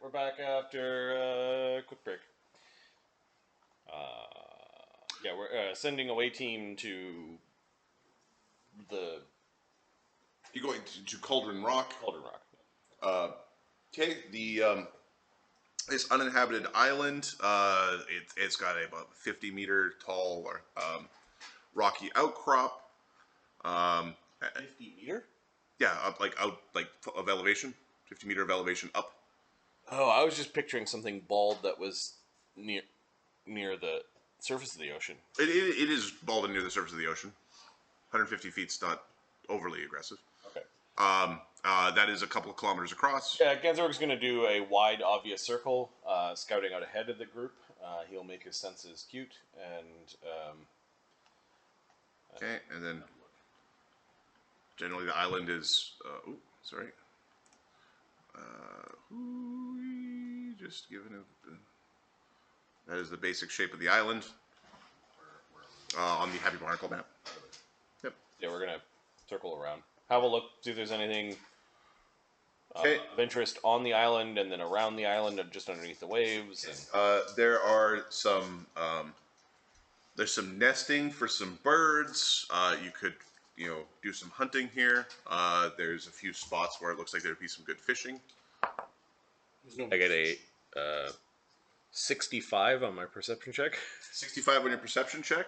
we're back after a quick break. Yeah, we're sending away team to the You're going to Cauldron Rock. Cauldron Rock. Okay, this uninhabited island. It's got about 50-meter tall rocky outcrop. 50 meter? Yeah, up of elevation, 50-meter of elevation up. Oh, I was just picturing something bald that was near the surface of the ocean. It is bald and near the surface of the ocean. 150 feet's not overly aggressive. Okay. That is a couple of kilometers across. Yeah, Gensburg's going to do a wide, obvious circle, scouting out ahead of the group. He'll make his senses cute, and okay, and then generally the island is. Sorry. Just giving it. That is the basic shape of the island on the Happy Barnacle map. Yep. Yeah, we're gonna circle around, have a look, see if there's anything of interest on the island, and then around the island, and just underneath the waves. And there are some. There's some nesting for some birds. You could, do some hunting here. There's a few spots where it looks like there'd be some good fishing. I get a 65 on my perception check. 65 on your perception check.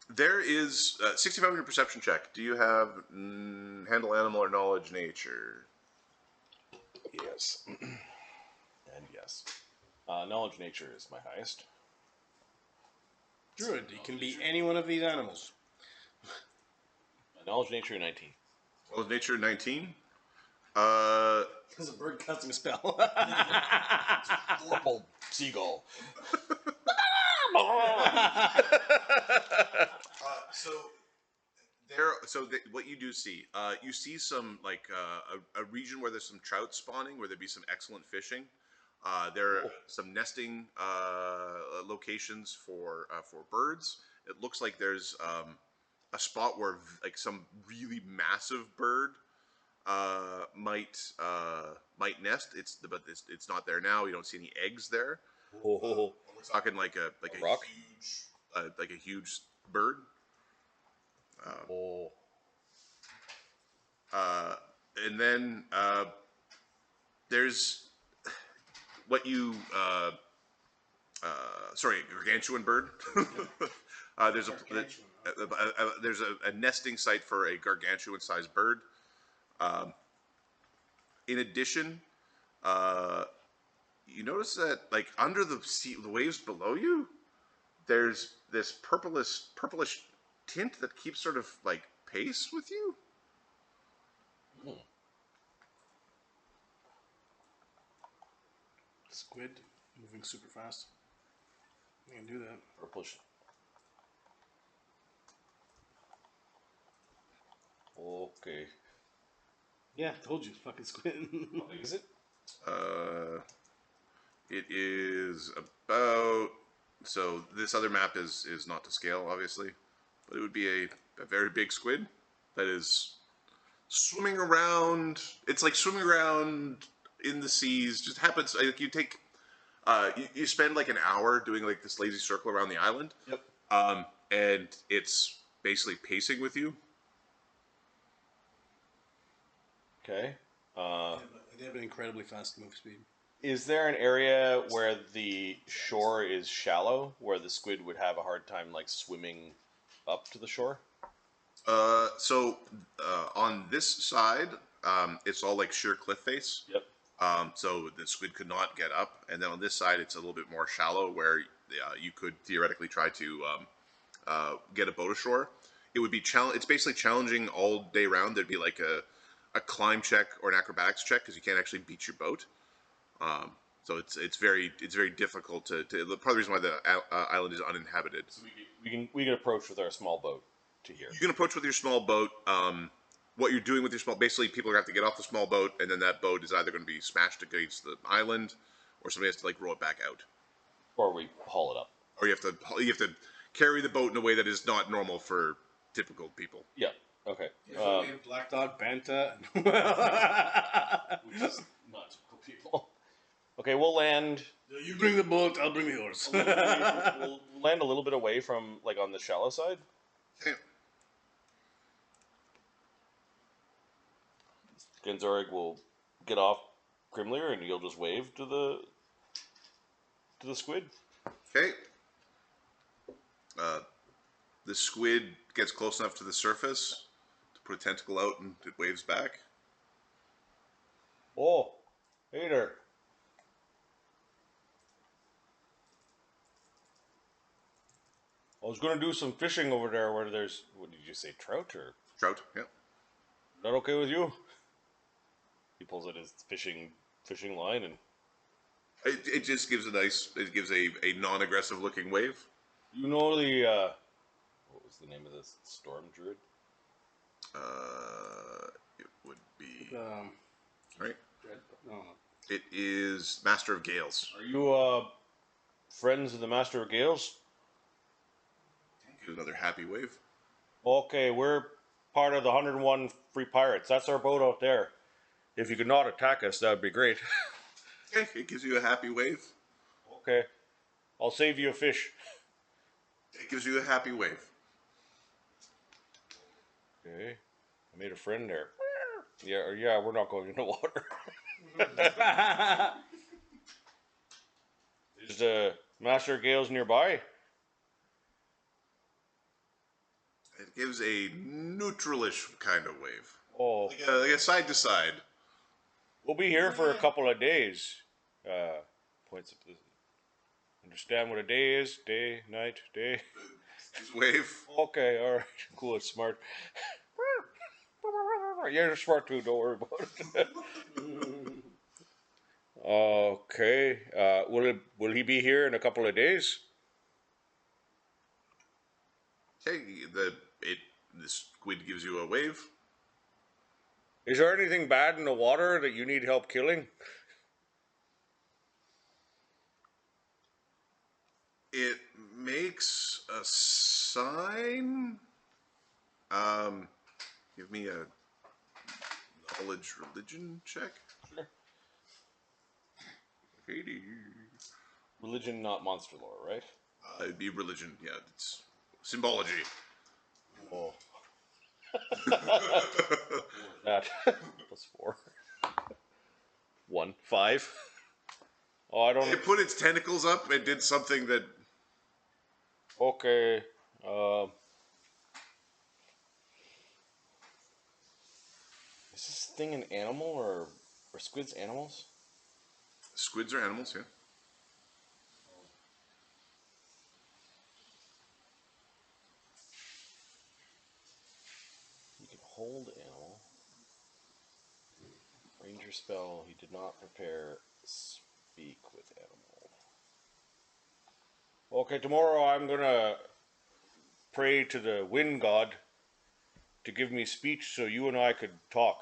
There is 65 on your perception check. Do you have handle animal or knowledge nature? Yes. And yes. Knowledge nature is my highest. Druid, he can be any one of these animals. Knowledge nature 19. Knowledge nature 19. Because a bird casting a spell. Horrible seagull. What you do see, you see some a region where there's some trout spawning, where there'd be some excellent fishing. There are some nesting locations for birds. It looks like there's a spot where some really massive bird might nest. It's not there now. You don't see any eggs there. Oh. We're talking like a rock? huge bird. And then there's what you gargantuan bird. There's a nesting site for a gargantuan-sized bird. In addition, you notice that under the waves below you, there's this purplish tint that keeps sort of pace with you. Squid, moving super fast. You can do that. Purplish. Okay. Yeah, told you, fucking squid. How big is it? It is about. So this other map is not to scale, obviously, but it would be a very big squid that is swimming around. It's like swimming around in the seas. Just happens. You take. You spend an hour doing this lazy circle around the island. Yep. And it's basically pacing with you. Okay. They have an incredibly fast move speed. Is there an area where the shore is shallow, where the squid would have a hard time swimming up to the shore? On this side, it's all sheer cliff face. Yep. So the squid could not get up, and then on this side, it's a little bit more shallow, where you could theoretically try to get a boat ashore. It would be It's basically challenging all day round. There'd be a climb check or an acrobatics check because you can't actually beat your boat. So it's very difficult to part of the reason why the island is uninhabited. So we can approach with our small boat to here. You can approach with your small boat. What you're doing with your small, basically, people are going to have to get off the small boat, and then that boat is either going to be smashed against the island, or somebody has to row it back out, or we haul it up, or you have to carry the boat in a way that is not normal for typical people. Yeah. Okay. Black Dog, Banta. Which is not Okay, we'll land. You bring the boat, I'll bring the horse. We'll land a little bit away from, like, on the shallow side. Okay. Genzorg will get off Grimlir, and you'll just wave to the squid. Okay. The squid gets close enough to the surface to put a tentacle out, and it waves back. Oh, hey there. I was gonna do some fishing over there where there's, what did you say, trout, or? Trout, yeah. Is that okay with you? He pulls out his fishing line, and It just gives a non-aggressive looking wave. you know the what was the name of this storm druid? It would be um, right. no. It is Master of Gales. Are you friends of the Master of Gales? Another happy wave. Okay, we're part of the 101 Free Pirates. That's our boat out there. If you could not attack us, that would be great. Okay, it gives you a happy wave. Okay, I'll save you a fish. It gives you a happy wave. Okay, I made a friend there. Yeah, we're not going into water. Is the Master of Gales nearby? It gives a neutralish kind of wave. Oh, Like a side to side. we'll be here for a couple of days. Points up this. Understand what a day is? Day, night, day. This wave. Okay, all right, cool. It's smart. You're smart too. Don't worry about it. Okay. Will he be here in a couple of days? Okay, the squid gives you a wave. Is there anything bad in the water that you need help killing? It makes a sign. Give me a knowledge religion check. Sure. Katie. Religion, not monster lore, right? It'd be religion. Yeah, it's symbology. Oh. That +4. 1, 5. Oh, I don't. It put its tentacles up and did something that. Okay. Is this thing an animal, or squids animals? Squids are animals, yeah. You can hold animal. Ranger spell. He did not prepare. Speak with animal. Okay, tomorrow I'm gonna pray to the wind god to give me speech so you and I could talk.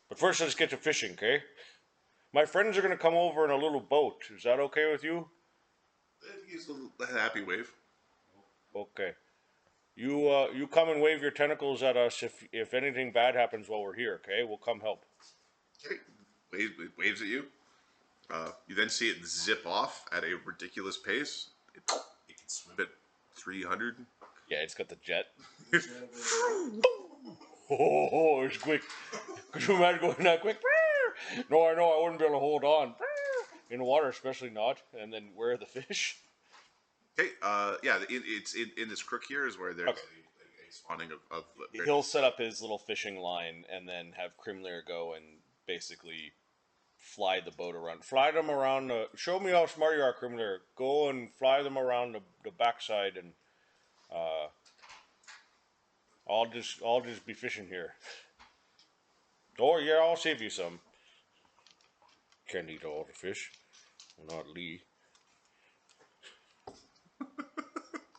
But first, let's get to fishing, okay? My friends are gonna come over in a little boat. Is that okay with you? It gives a happy wave. Okay. You come and wave your tentacles at us if anything bad happens while we're here, okay? We'll come help. Okay, it waves at you. You then see it zip off at a ridiculous pace. It can swim at 300. Yeah, it's got the jet. Oh, it's quick. Could you imagine going that quick? No, I know, I wouldn't be able to hold on. In the water, especially not. And then where are the fish? Okay, yeah, it's in this crook here is where there's Okay. a spawning of He'll set up his little fishing line and then have Krimlir go and basically fly the boat around. Fly them around. Show me how smart you are, Krimlir. Go and fly them around the backside, and I'll just be fishing here. Oh yeah, I'll save you some. Can't eat all the fish. Well, not Lee.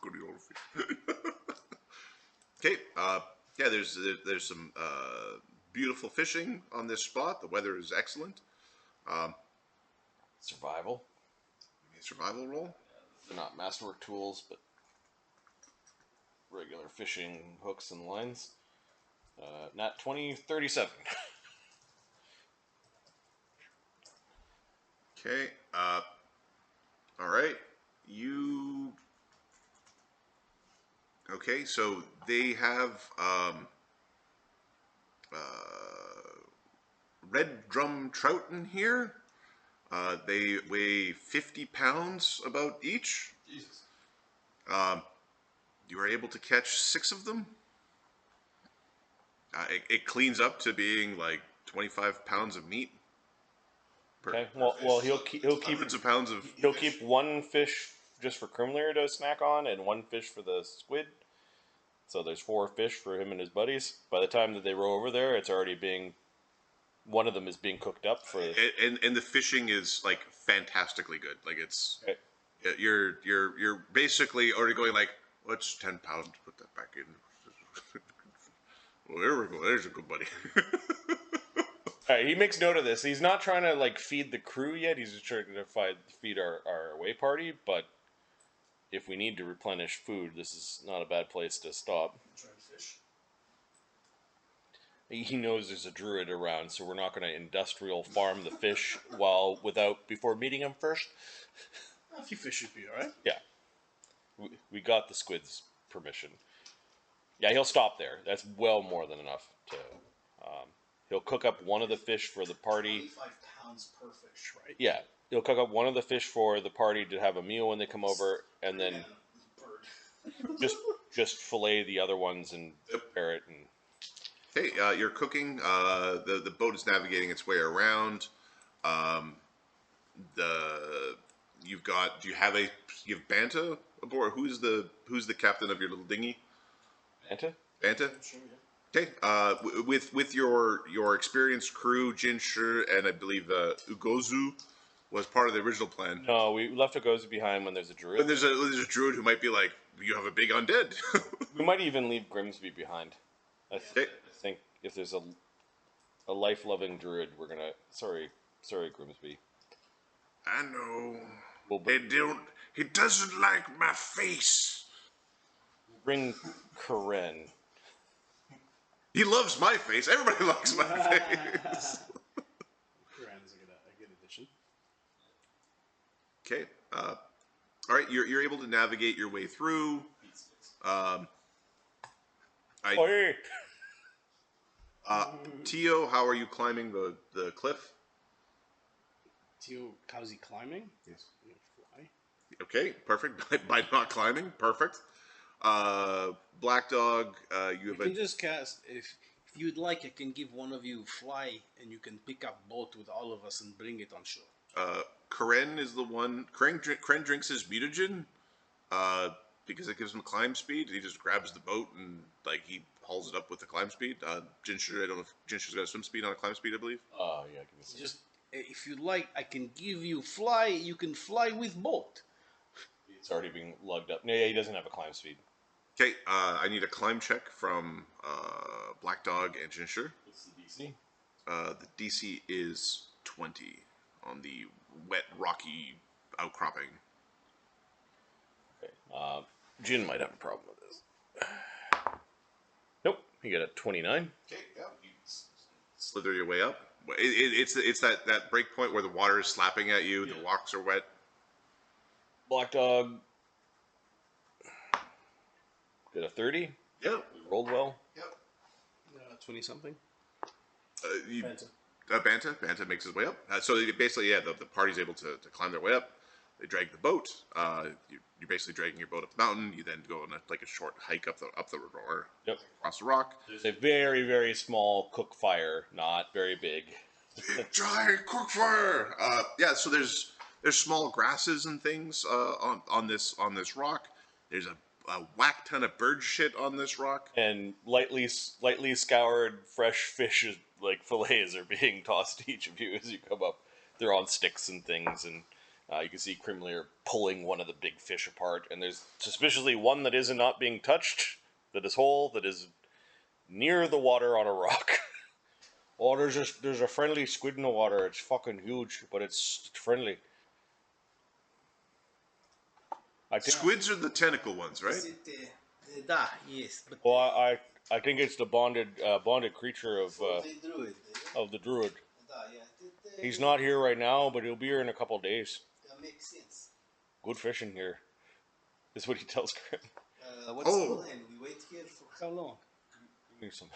Good old fish. Okay, yeah, there's some beautiful fishing on this spot. The weather is excellent. Survival. Survival roll. They're not masterwork tools, but regular fishing hooks and lines. Nat 20, 37. Okay. All right. You. Okay, so they have red drum trout in here. They weigh 50 pounds about each. Jesus. You are able to catch 6 of them. It cleans up to being like 25 pounds of meat. Okay. Well, he'll keep Hundreds of pounds of. he'll keep one fish just for Krimlir to snack on, and one fish for the squid. So there's 4 fish for him and his buddies. By the time that they row over there, it's already being. One of them is being cooked up for. And the fishing is like fantastically good. Like it's. Okay. You're basically already going like, what's 10 pounds? Put that back in. Well, there we go. There's a good buddy. All right, he makes note of this. He's not trying to like feed the crew yet. He's just trying to feed our away party. But if we need to replenish food, this is not a bad place to stop. Try to fish. He knows there's a druid around, so we're not going to industrial farm the fish before meeting him first. A few fish should be alright. Yeah, we got the squid's permission. Yeah, he'll stop there. That's well more than enough to. He'll cook up one of the fish for the party. 25 pounds per fish, right? Yeah, he'll cook up one of the fish for the party to have a meal when they come over, and then Bird. just fillet the other ones and prepare it. And Okay, you're cooking. The boat is navigating its way around. You have Banta aboard. Who's the captain of your little dinghy? Banta? Banta. Sure, yeah. Okay. With your experienced crew, Jinshi and I believe Ugozu was part of the original plan. No, we left a Gozu behind when there's a druid. But there's a druid who might be like, you have a big undead. We might even leave Grimsby behind. I think if there's a life-loving druid, we're gonna. Sorry, Grimsby. I know. We'll He doesn't like my face. bring Karen. He loves my face. Everybody likes my face. Quran is a good addition. Okay. All right. You're able to navigate your way through. Hey. Tio, how are you climbing the cliff? Tio, how's he climbing? Yes. You fly. Okay, perfect. By not climbing, perfect. Black Dog, you You have can just cast if you'd like. I can give one of you fly, and you can pick up boat with all of us and bring it on shore. Karen is the one. Karen drinks his mutagen, because it gives him climb speed. He just grabs the boat and like he hauls it up with the climb speed. Jinshi, I don't know if Jinshi's got a swim speed on a climb speed, I believe. Oh yeah, give me some. Just if you'd like, I can give you fly. You can fly with boat. It's already being lugged up. No, yeah, he doesn't have a climb speed. Okay, I need a climb check from Black Dog and Jinshi. What's the DC? The DC is 20 on the wet, rocky outcropping. Okay. Jin might have a problem with this. Nope, you got a 29. Okay, yeah. You slither your way up. It's that break point where the water is slapping at you. Yeah. The rocks are wet. Black Dog got a 30. Yep. Rolled well. Yep. 20 something. Banta makes his way up. So basically, yeah, the party's able to climb their way up. They drag the boat. You're basically dragging your boat up the mountain. You then go on a short hike up the river. Yep. Across the rock. There's a very, very small cook fire, not very big. Giant cook fire. Yeah. So there's small grasses and things on this rock. There's a whack ton of bird shit on this rock. And lightly scoured fresh fish, like fillets, are being tossed to each of you as you come up. They're on sticks and things, and you can see Krimlir pulling one of the big fish apart. And there's suspiciously one that is not being touched, that is whole, that is near the water on a rock. Oh, there's a friendly squid in the water. It's fucking huge, but it's friendly. I think. Squids are the tentacle ones, right? Yes. But Well, I think it's the bonded creature of the druid. the druid. Yeah. He's not here right now, but he'll be here in a couple of days. That makes sense. Good fishing here. Is what he tells Grim. What's the plan? We wait here for how long? Give me some.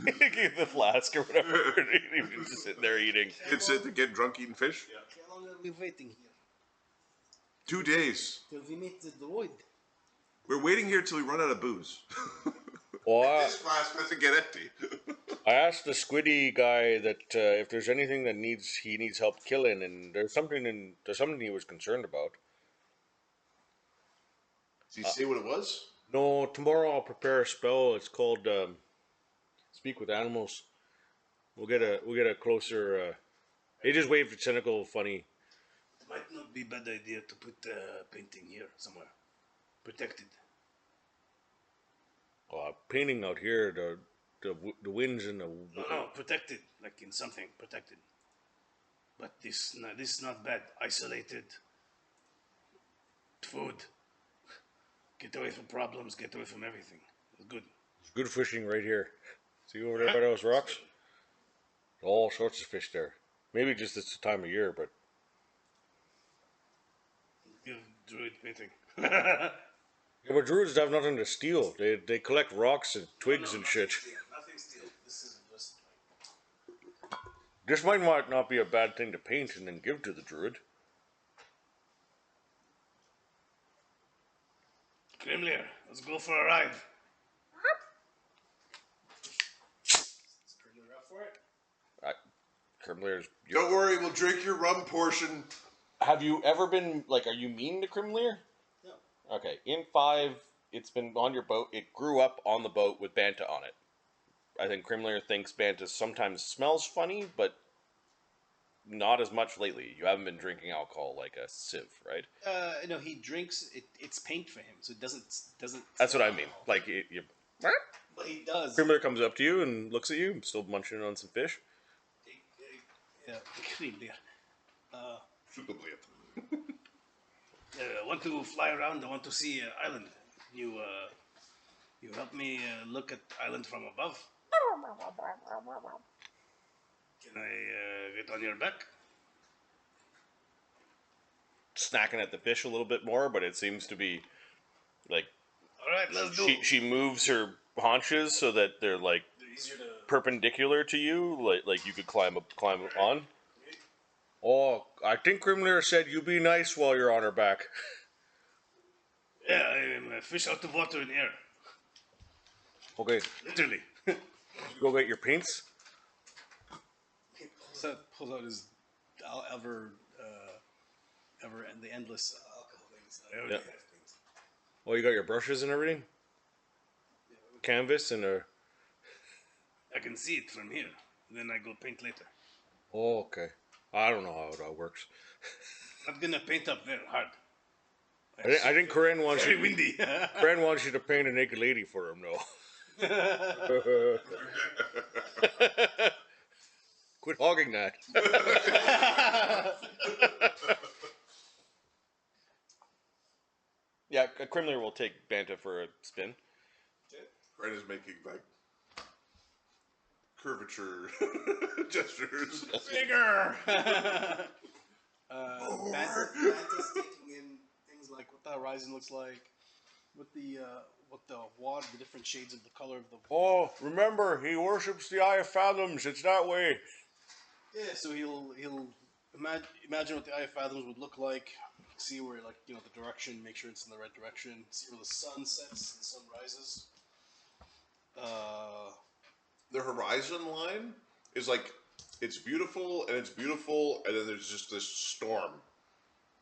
Give the flask or whatever. He's just sitting there eating. It's it to get drunk eating fish? How long are we waiting here? 2 days. Till we meet the droid. We're waiting here till we run out of booze. Well, This flask doesn't get empty. I asked the Squiddy guy that if there's anything that he needs help killing, and there's something he was concerned about. Did you say what it was? No, tomorrow I'll prepare a spell. It's called Speak with Animals. We'll get a closer. He just waved a cynical, funny. It might not be a bad idea to put the painting here somewhere, protected. Painting out here, the winds and the. No, protected, like in something protected. But this is not bad. Isolated. Food. Get away from problems. Get away from everything. It's good. There's good fishing right here. See over there by those rocks? All sorts of fish there. Maybe just it's the time of year, but. Give druid painting. Yeah, but druids have nothing to steal. They collect rocks and twigs and shit. Nothing steal. This is just This might not be a bad thing to paint and then give to the druid. Grimlir, let's go for a ride. Grimlir up for it? Crimlir's. Don't worry, we'll drink your rum portion. Have you ever been are you mean to Crimlir? No. Okay, in 5, it's been on your boat. It grew up on the boat with Banta on it. I think Crimlir thinks Banta sometimes smells funny, but not as much lately. You haven't been drinking alcohol like a sieve, right? No, he drinks. It's paint for him, so it doesn't. That's what I mean. Like you. But he does. Crimlir comes up to you and looks at you, still munching on some fish. Yeah, Grimlir. Super I want to fly around. I want to see island. You help me look at island from above. Can I get on your back? Snacking at the fish a little bit more, but it seems to be like All right, let's do. she moves her haunches so that they're like Easier to. perpendicular to you, like you could climb on. Oh, I think Grimlir said you be nice while you're on her back. Yeah, I am a fish out of water in air. Okay, Literally. go get your paints. He pulls out his ever and the endless alcohol things. Yeah. Oh, you got your brushes and everything? Canvas and a... I can see it from here. Then I go paint later. Oh, okay. I don't know how it all works. I'm gonna paint up there hard. I think Corinne wants Very you... windy. Corinne wants you to paint a naked lady for him, though. Quit hogging that. Yeah, Crimler will take Banta for a spin. Ren is making like curvature gestures. Bigger. Banta's taking in things like what the horizon looks like, what the water, the different shades of the color of the. Oh, remember, he worships the Eye of Fathoms. It's that way. Yeah, so he'll imagine what the Eye of Fathoms would look like. See where the direction, make sure it's in the right direction. See where the sun sets and the sun rises. The horizon line is like it's beautiful, and then there's just this storm.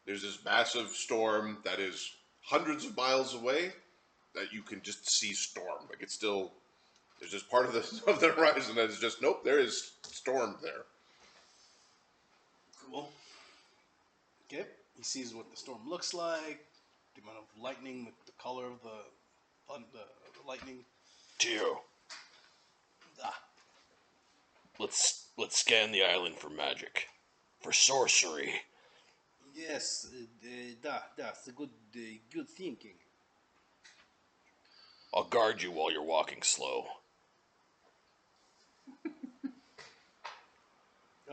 There's this massive storm that is hundreds of miles away that you can just see storm. Like it's still there's just part of the horizon that is just nope. There is storm there. Cool. Okay. He sees what the storm looks like, the amount of lightning, the color of the lightning. Tio, let's scan the island for magic, for sorcery. Yes, that's a good thinking. I'll guard you while you're walking slow.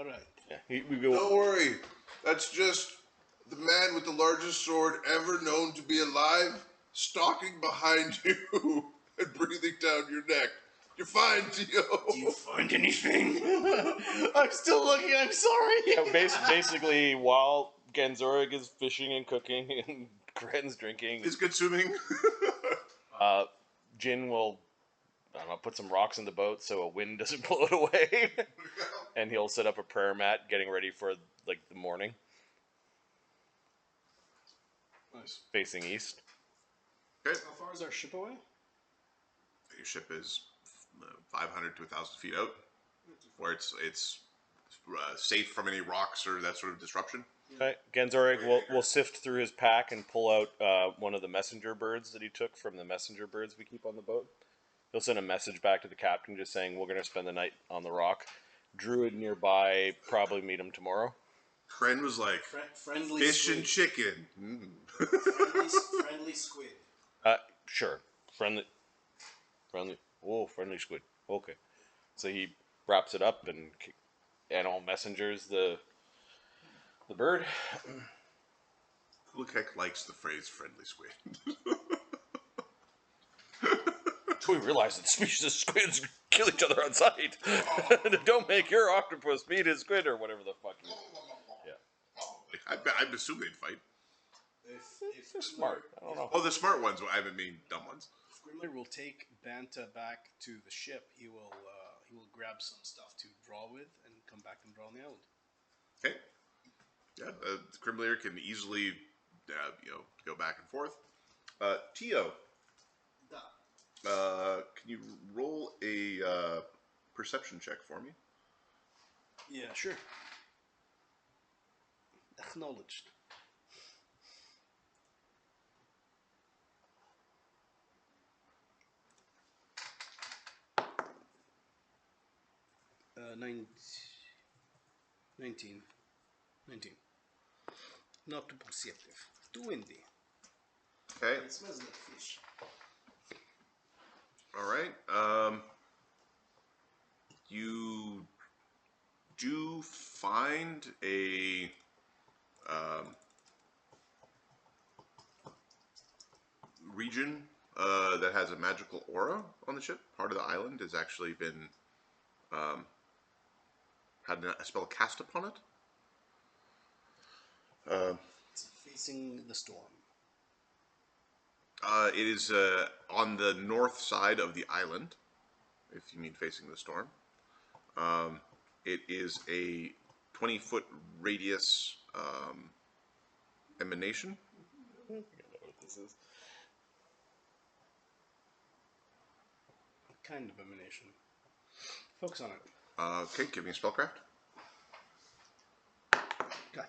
All right. Yeah, we go. Don't worry. That's just the man with the largest sword ever known to be alive, stalking behind you and breathing down your neck. You're fine, Tio. Do you find anything? I'm still looking. I'm sorry. Yeah, basically, while Genzorig is fishing and cooking and Gren's drinking, Is consuming. Jin will, I don't know, put some rocks in the boat so a wind doesn't blow it away, and he'll set up a prayer mat, getting ready for like the morning, Nice. facing east. Okay. How far is our ship away? Your ship is 500 to 1,000 feet out, where it's safe from any rocks or that sort of disruption. Okay. Genzorig will sift through his pack and pull out one of the messenger birds that he took from the messenger birds we keep on the boat. He'll send a message back to the captain just saying, we're going to spend the night on the rock. Druid nearby, probably meet him tomorrow. Kren was like, Friendly fish squid. and chicken. friendly squid. Sure. Friendly, friendly squid. Okay. So he wraps it up and all messengers the bird. Kulakek likes the phrase friendly squid. We realize that the species of squids kill each other on sight. Don't make your octopus meet his squid or whatever the fuck. Yeah. I'm assuming they'd fight. They're smart. I don't know. Oh, the smart ones. I haven't mean dumb ones. If Grimler will take Banta back to the ship, he will grab some stuff to draw with and come back and draw on the island. Okay. Yeah, Grimlear can easily, go back and forth. Tio, can you roll a perception check for me? Yeah, sure. Acknowledged. Uh, 19. 19. Not too perceptive. 20. Okay. It smells like fish. All right. You do find a region that has a magical aura on the ship. Part of the island has actually been had a spell cast upon it. It's facing the storm. It is on the north side of the island, if you mean facing the storm. It is a 20-foot radius emanation. I don't know what this is. What kind of emanation? Focus on it. Okay, give me a spellcraft. God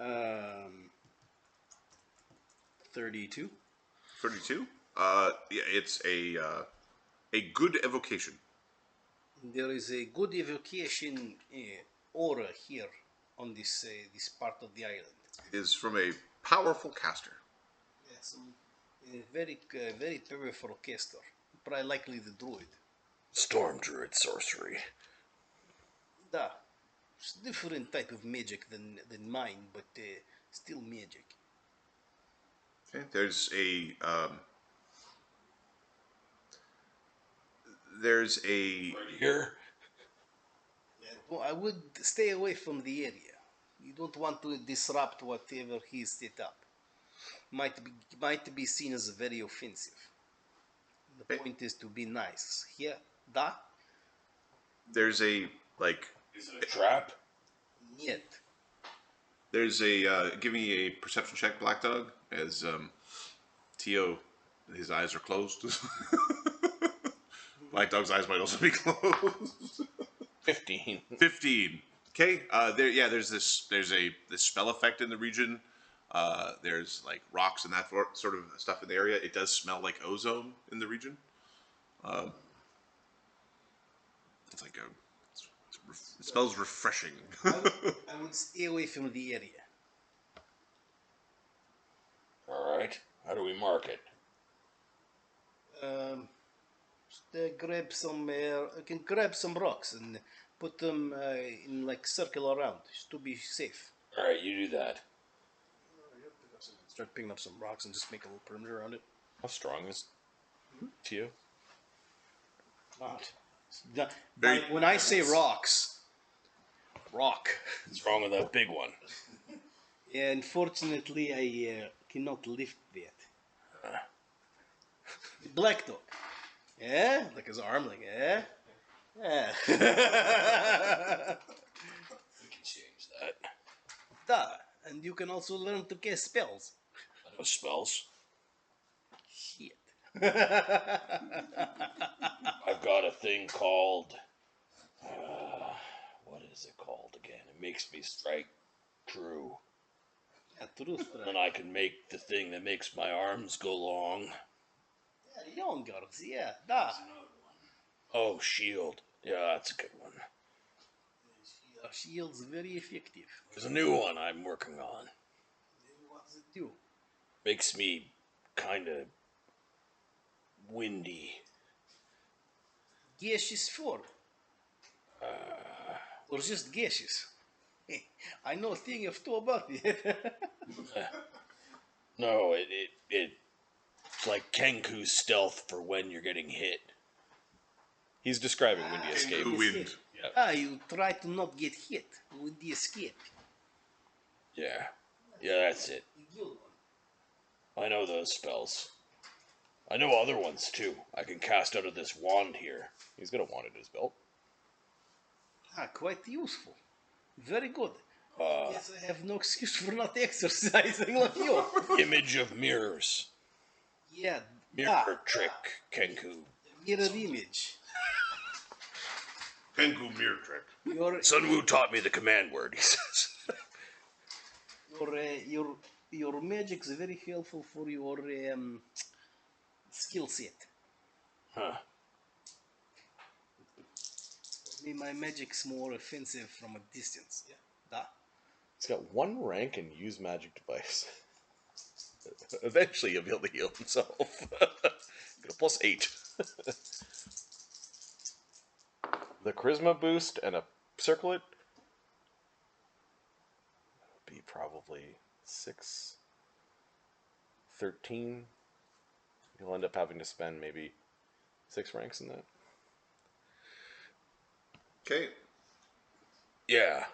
damn. 32. 32. Yeah, it's a good evocation. There is a good evocation aura here on this part of the island. It is from a powerful caster. Yes, a very powerful caster. Probably likely the druid. Storm druid sorcery. Da. It's different type of magic than mine, but still magic. Okay, there's Here. Well, I would stay away from the area. You don't want to disrupt whatever he set up. Might be seen as very offensive. The point is to be nice. Here, da? there's a Is it a trap? Yet. there's a give me a perception check, Black Dog, as Tio, his eyes are closed. Black Dog's eyes might also be closed. 15. 15. Okay. There's this spell effect in the region. There's like rocks and that sort of stuff in the area. It does smell like ozone in the region. It's like it smells refreshing. I would stay away from the area. Alright. How do we mark it? Just grab some. I can grab some rocks and Put them in like circle around just to be safe. All right, you do that. Start picking up some rocks and just make a little perimeter around it. How strong is Tio? Not. When I say rocks, rock. What's wrong with that big one? Yeah, unfortunately, I cannot lift that. Black dog. Yeah? Like his arm, like, Yeah? Yeah. We can change that. Da. And you can also learn to cast spells. I know spells. Shit. I've got a thing called. What is it called again? It makes me strike true. Yeah, truth. And I can make the thing that makes my arms go long. Yeah, youngers. Yeah, da. Oh, shield. Yeah, that's a good one. Shield's very effective. There's a new one I'm working on. What does it do? Makes me kind of windy. Gaseous form. Or just gaseous. I know a thing or two about it. No, it's like Kenku's stealth for when you're getting hit. He's describing windy escape. Kenku wind. Yeah. You try to not get hit with the escape. Yeah. Yeah, that's it. I know those spells. I know other ones too. I can cast out of this wand here. He's got a wand in his belt. Quite useful. Very good. Yes, I have no excuse for not exercising like you. Image of mirrors. Yeah, Mirror trick, Kenku. mirror image. Kenku mirror trick. Sun Wu taught me the command word, he says. Your magic's very helpful for your skill set. Huh. For me, my magic's more offensive from a distance. Yeah. Da. He's got one rank and use magic device. Eventually he'll be able to heal himself. Got a +8. The charisma boost and a circlet be probably 6, 13. You'll end up having to spend maybe 6 ranks in that. Okay. Yeah.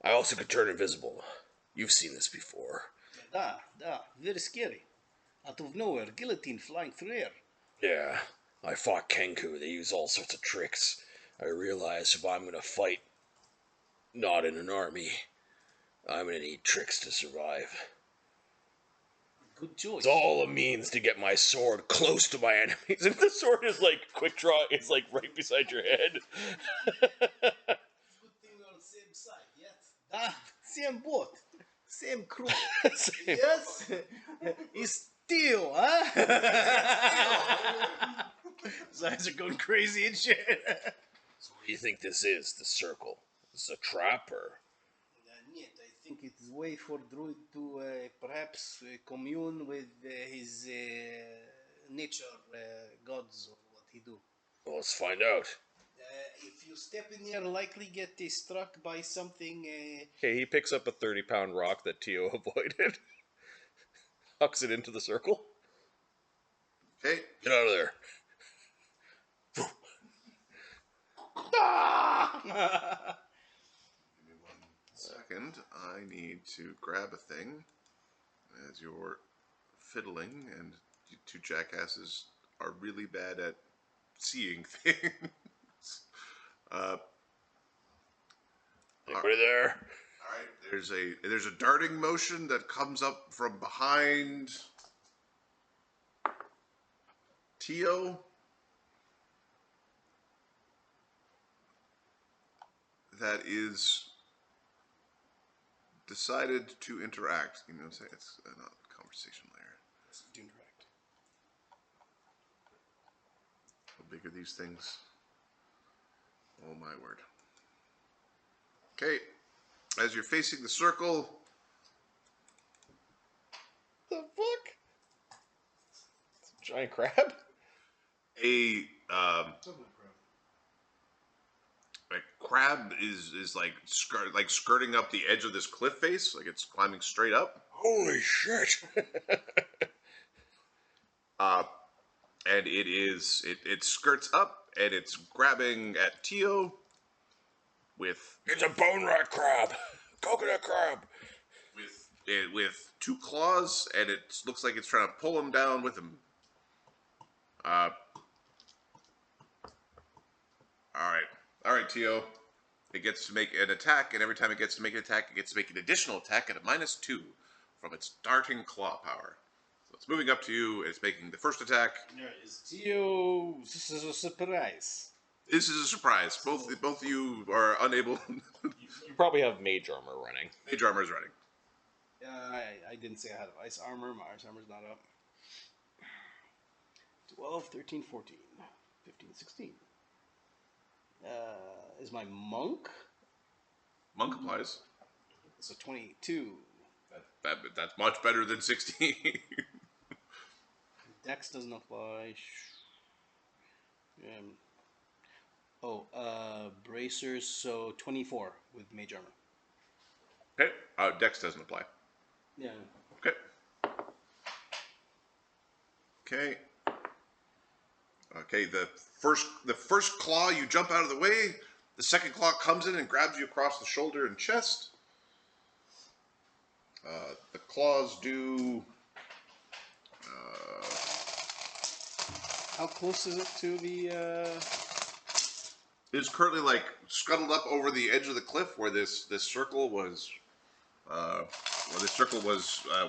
I also could turn invisible. You've seen this before. Da. Very scary. Out of nowhere, guillotine flying through air. Yeah. I fought Kenku. They use all sorts of tricks. I realize if I'm going to fight not in an army, I'm going to need tricks to survive. Good choice. It's all a means to get my sword close to my enemies. If the sword is like quick draw, it's like right beside your head. Good thing we're on the same side, yes? Da. Same boat. Same crew. Same. Yes? It's Theo, huh? his eyes are going crazy and shit. So what do you think this is, the circle? Is this a trap or? I think it's a way for Druid to perhaps commune with his nature gods or what he do. Well, let's find out. If you step in here, likely get struck by something. Okay, he picks up a 30-pound rock that Tio avoided. Hucks it into the circle. Okay. Get out of there. Give me 1 second. I need to grab a thing as you're fiddling, and you two jackasses are really bad at seeing things. Anybody there? All right, there's a darting motion that comes up from behind Tio. That is decided to interact. You know, say it's not a conversation layer. To interact. How big are these things? Oh my word. Okay, as you're facing the circle, The fuck? It's a giant crab? a crab is like skirting up the edge of this cliff face, like it's climbing straight up. Holy shit! And it skirts up and it's grabbing at Tio with It's a bone rat crab, coconut crab. with two claws, and it looks like it's trying to pull him down with him. All right, Tio. It gets to make an attack, and every time it gets to make an attack, it gets to make an additional attack at a -2 from its darting claw power. So it's moving up to you, and it's making the first attack. Is Tio? This is a surprise. This is a surprise. Both of you are unable. You probably have mage armor running. Mage armor is running. I didn't say I had ice armor. My ice armor's not up. 12, 13, 14, 15, 16. Is my monk? Monk applies. So 22. That's much better than 16. Dex doesn't apply. Bracers, so 24 with mage armor. Okay. Dex doesn't apply. Yeah. Okay. Okay. Okay. The first claw, you jump out of the way. The second claw comes in and grabs you across the shoulder and chest. The claws do. How close is it to the? It's currently like scuttled up over the edge of the cliff where this circle was.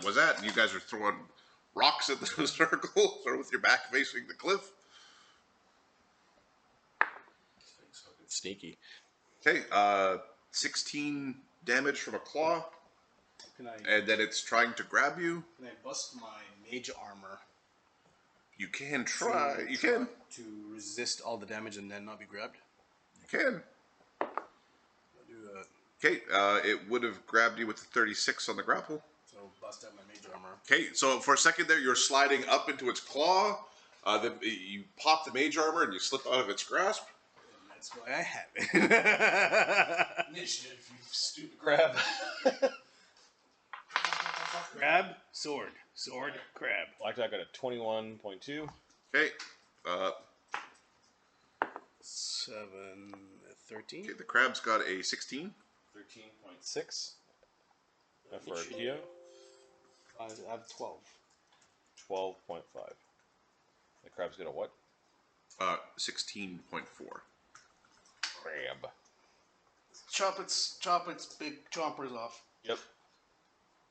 Was at, and you guys are throwing rocks at the circle, sort of with your back facing the cliff. Sneaky. Okay, 16 damage from a claw, and then it's trying to grab you. Can I bust my mage armor? You can try. You can. To resist all the damage and then not be grabbed. You can. I'll do that. Okay, it would have grabbed you with the 36 on the grapple. So bust out my mage armor. Okay, so for a second there, you're sliding up into its claw. Then you pop the mage armor and you slip out of its grasp. And that's why I have it. Initiative, you stupid crab. Crab, sword, crab. Black Dot got a 21.2. Okay. 7, 13. Okay, the crab's got a 16. 13.6. For Tio. I have 12. 12.5. The crab's got a what? 16.4. Crab. Chop its big chompers off. Yep.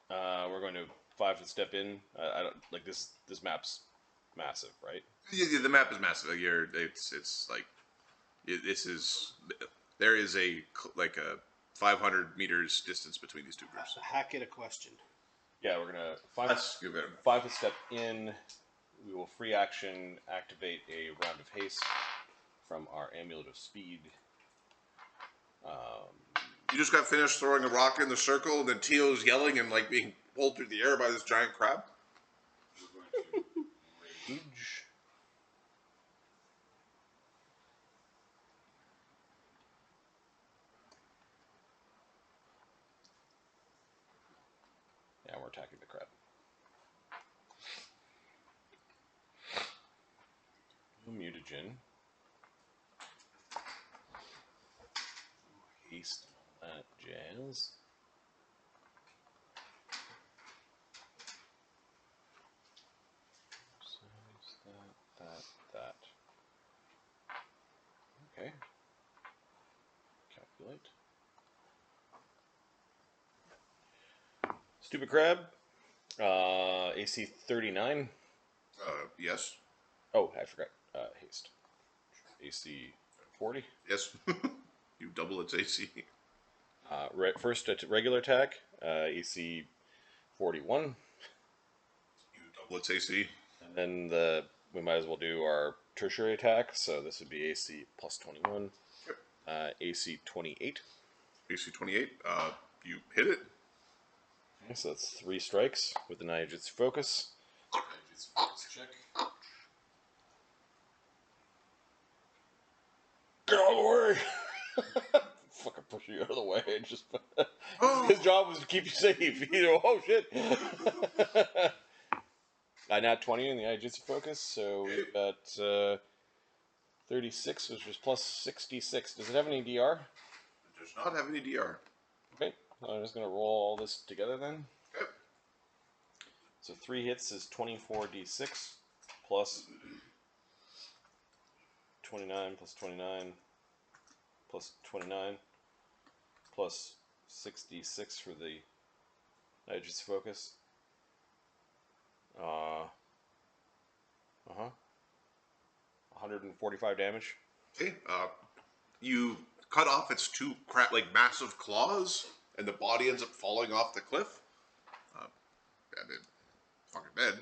We're going to 5 to step in. I don't like this. This map's massive, right? Yeah, the map is massive. It's like this is there is a 500 meters distance between these two groups. Hack it a question. Yeah, we're gonna Let's give it. 5 to step in. We will free action activate a round of haste from our amulet of speed. You just got finished throwing a rock in the circle, and then Tio's yelling and like being pulled through the air by this giant crab. We're going to rage. Yeah, we're attacking the crab. Mutagen. Haste that jazz. That. Okay. Calculate. Stupid crab. AC 39. Yes. Oh, I forgot. Haste. AC 40. Yes. You double its AC. First regular attack. AC 41. You double its AC. And then we might as well do our tertiary attack. So this would be AC plus 21. Yep. AC 28. AC 28. You hit it. Okay, so that's 3 strikes with the Naijutsu focus. Naijutsu focus check. Get out of the way! Just his job was to keep you safe. You know, oh shit. I nat 20 in the Jetsam focus, so we've got 36, which is plus 66. Does it have any DR? It does not have any DR. Okay, I'm just gonna roll all this together then. Okay. So 3 hits is 24d6 plus 29 plus 29 plus 29 plus 6d6 for the Jetsam focus. 145 damage. Okay. You cut off its two massive claws, and the body ends up falling off the cliff. Fucking dead.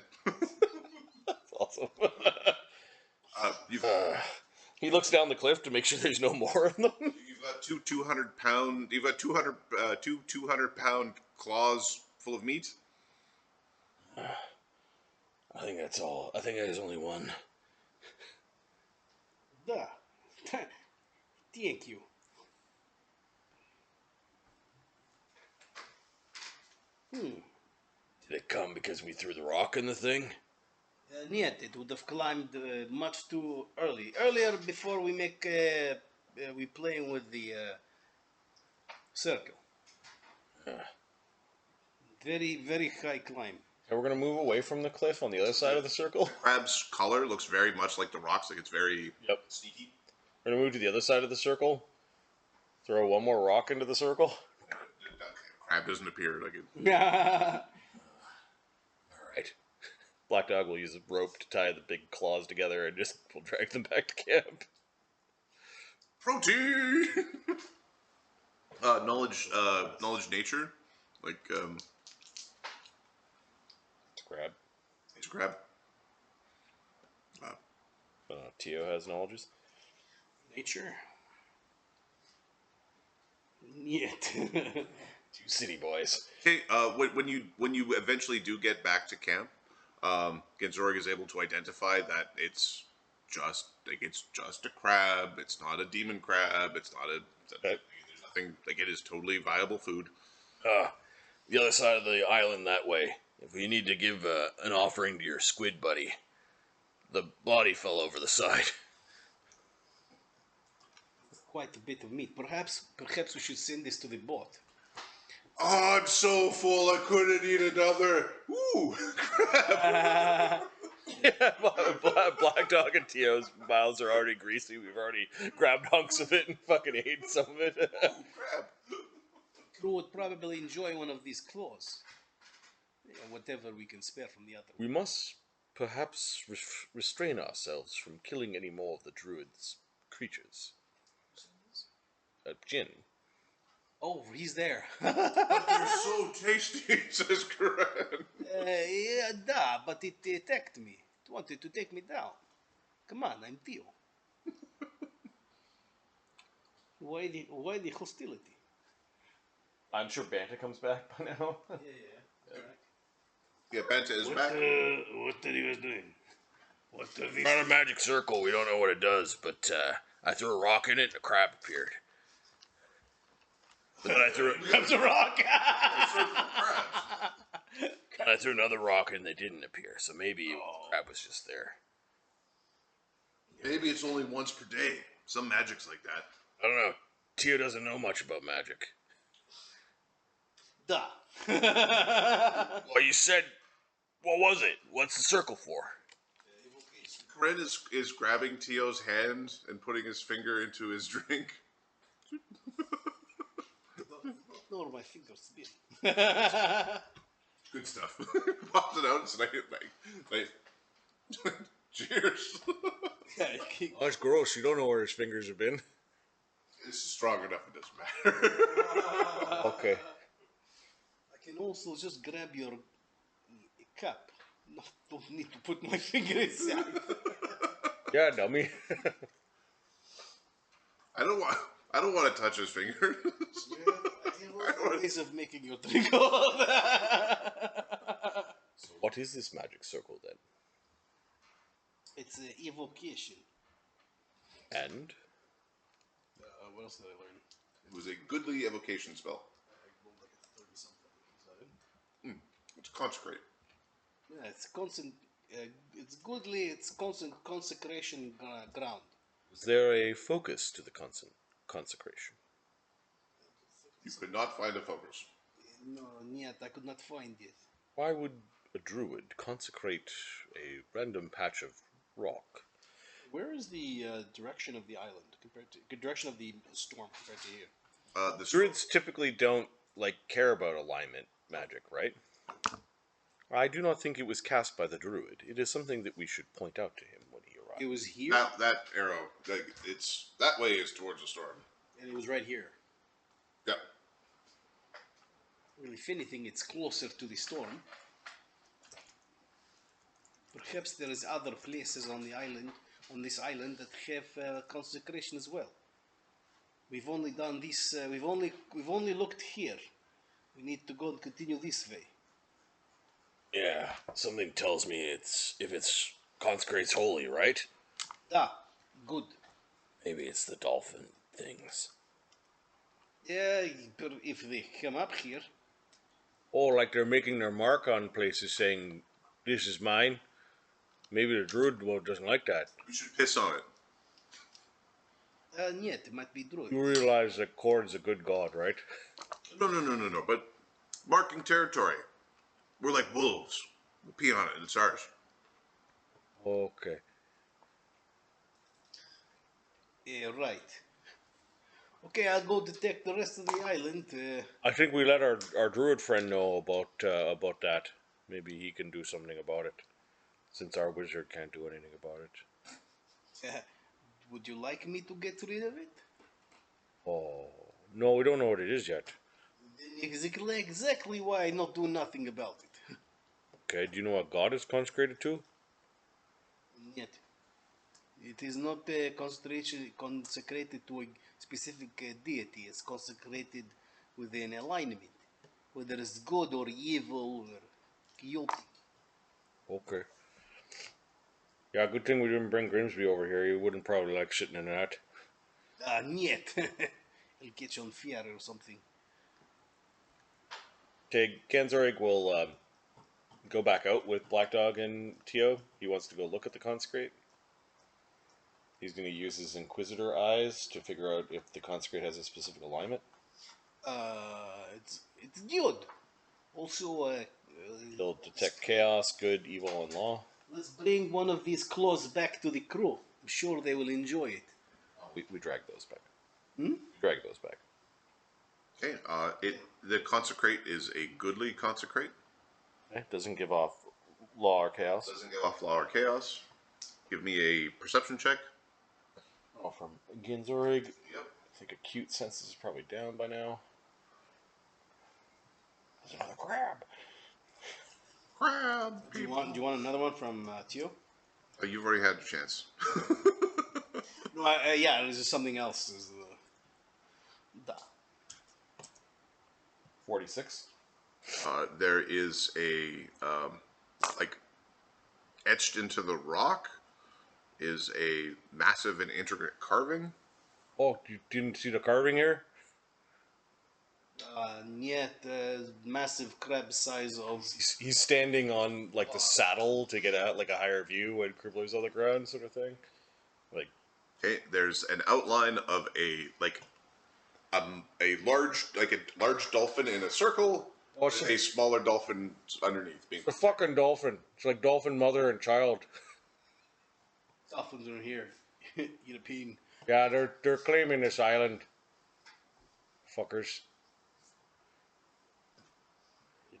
That's awesome. He looks down the cliff to make sure there's no more of them. You've got two 200-pound. You've got 200-pound claws full of meat. I think that's all. I think there's only one. Da. Thank you. Did it come because we threw the rock in the thing? Niet, it would have climbed much too early. Earlier, before we make we playing with the circle. Very, very high climb. And we're gonna move away from the cliff on the other side of the circle. Crab's color looks very much like the rocks. Like it's very sneaky. We're gonna move to the other side of the circle. Throw one more rock into the circle. Crab doesn't appear like it. Alright. Black Dog will use a rope to tie the big claws together and just we'll drag them back to camp. Protein. Knowledge nature, like Crab. it's a crab. Tio has knowledges. Nature. Niet. Two city boys. Okay, when you eventually do get back to camp, Genzorg is able to identify that it's just a crab. It's not a demon crab. It's not a. There's nothing like it is totally viable food. The other side of the island that way. If you need to give an offering to your squid buddy, the body fell over the side. Quite a bit of meat. Perhaps we should send this to the boat. Oh, I'm so full I couldn't eat another. Ooh, crap. Black Dog and Tio's mouths are already greasy. We've already grabbed hunks of it and fucking ate some of it. Crab. Crew would probably enjoy one of these claws. Yeah, whatever we can spare from the other. We must perhaps restrain ourselves from killing any more of the druid's creatures. Jinn. Oh, he's there. They're so tasty, says Corinne. Yeah, da, but it attacked me. It wanted to take me down. Come on, I'm Tio. Why the hostility? I'm sure Banta comes back by now. Yeah, Banta is back. What that he was doing? What the Not a magic circle. We don't know what it does, but I threw a rock in it and a crab appeared. But then I threw a rock. and I threw another rock and they didn't appear. So maybe the crab was just there. Maybe it's only once per day. Some magic's like that. I don't know. Tio doesn't know much about magic. Da. Well, you said, what was it? What's the circle for? Corinne is grabbing Tio's hand and putting his finger into his drink. Nor my fingers been. Good stuff. Pops it out. It's like cheers. Oh, that's gross. You don't know where his fingers have been. It's strong enough. It doesn't matter. Okay. I can also just grab your cup. Don't need to put my finger inside. Yeah, dummy. I don't want to touch his fingers. Ways of making your drink. So what is this magic circle then? It's an evocation. And? What else did I learn? It was a goodly evocation spell. It's consecrate. Yeah, it's goodly. It's consecration ground. Was there a focus to the consecration? You could not find a focus. No, yet I could not find it. Why would a druid consecrate a random patch of rock? Where is the direction of the island compared to direction of the storm compared to here? The Druids typically don't care about alignment magic, right? I do not think it was cast by the druid. It is something that we should point out to him when he arrives. It was here, that arrow, it's that way is towards the storm. and it was right here. Yeah. Well, if anything, it's closer to the storm. Perhaps there is other places on this island that have consecration as well. We've only done this. We've only looked here. We need to go and continue this way. Yeah, something tells me if it's consecrates holy, right? Ah, good. Maybe it's the dolphin things. Yeah, but if they come up here, Oh, like they're making their mark on places saying, this is mine. Maybe the druid doesn't like that. You should piss on it. yet it might be druid. You realize that Cord's a good god, right? No. But marking territory. We're like wolves. We'll pee on it, and it's ours. Okay. Yeah, right. Okay, I'll go detect the rest of the island. I think we let our druid friend know about that. Maybe he can do something about it, since our wizard can't do anything about it. Would you like me to get rid of it? Oh, no, we don't know what it is yet. Exactly why I not do nothing about it. Okay, do you know what god is consecrated to? Yet. It is not consecrated to a specific deity. It's consecrated with an alignment, whether it's good or evil or guilty. Okay. Yeah, good thing we didn't bring Grimsby over here. He wouldn't probably like sitting in that. Yet. He'll get you on fire or something. Okay, Ganzorig will go back out with Black Dog and Tio. He wants to go look at the consecrate. He's going to use his Inquisitor eyes to figure out if the consecrate has a specific alignment. It's good. Also, He'll detect chaos, good, evil, and law. let's bring one of these claws back to the crew. I'm sure they will enjoy it. We drag those back. Hmm? We drag those back. Okay. The consecrate is a goodly consecrate. Okay. Doesn't give off law or chaos. Doesn't give off law or chaos. Give me a perception check. Oh, from Ganzorig. Yep. I think acute senses is probably down by now. There's another crab. Crab. Do you want another one from Tio? Oh, you've already had your chance. No, yeah, this is something else. This is the... 46. There is a etched into the rock is a massive and intricate carving. Oh, you didn't see the carving here? Yet, massive crab size of. He's standing on the saddle to get a higher view when Cribbler's on the ground, sort of thing. Okay, there's an outline of a large dolphin in a circle. Oh, With a smaller dolphin underneath. the fucking dolphin. It's like dolphin mother and child. Dolphins are here. Eat a peen. Yeah, they're claiming this island. Fuckers.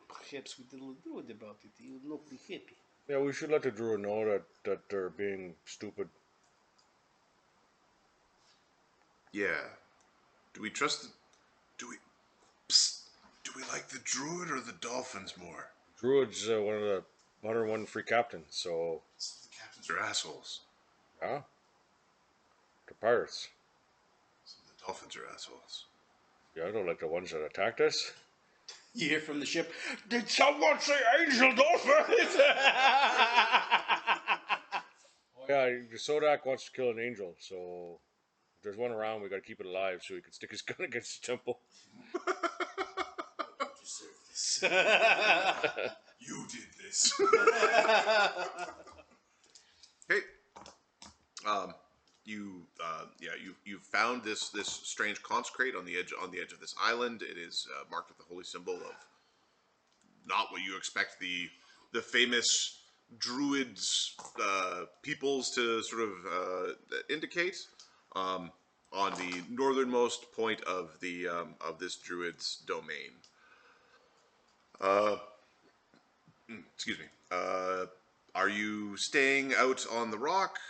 Perhaps we tell the druid about it. He will not be happy. Yeah, we should let the druid know that they're being stupid. Yeah. Do we trust? Do we? Psst. Do we like the druid or the dolphins more? Druid's one of the 101 free captains, so The captains are assholes. yeah, the pirates. The dolphins are assholes. Yeah, I don't like the ones that attacked us. You hear from the ship. Did someone say angel dolphins? Oh yeah, Sodak wants to kill an angel, so there's one around. We got to keep it alive so he can stick his gun against the temple. You did this. Hey, you found this strange consecrate on the edge of this island. It is marked with the holy symbol of not what you expect the famous druids peoples to sort of indicate. On the northernmost point of this druid's domain. Excuse me. Are you staying out on the rock,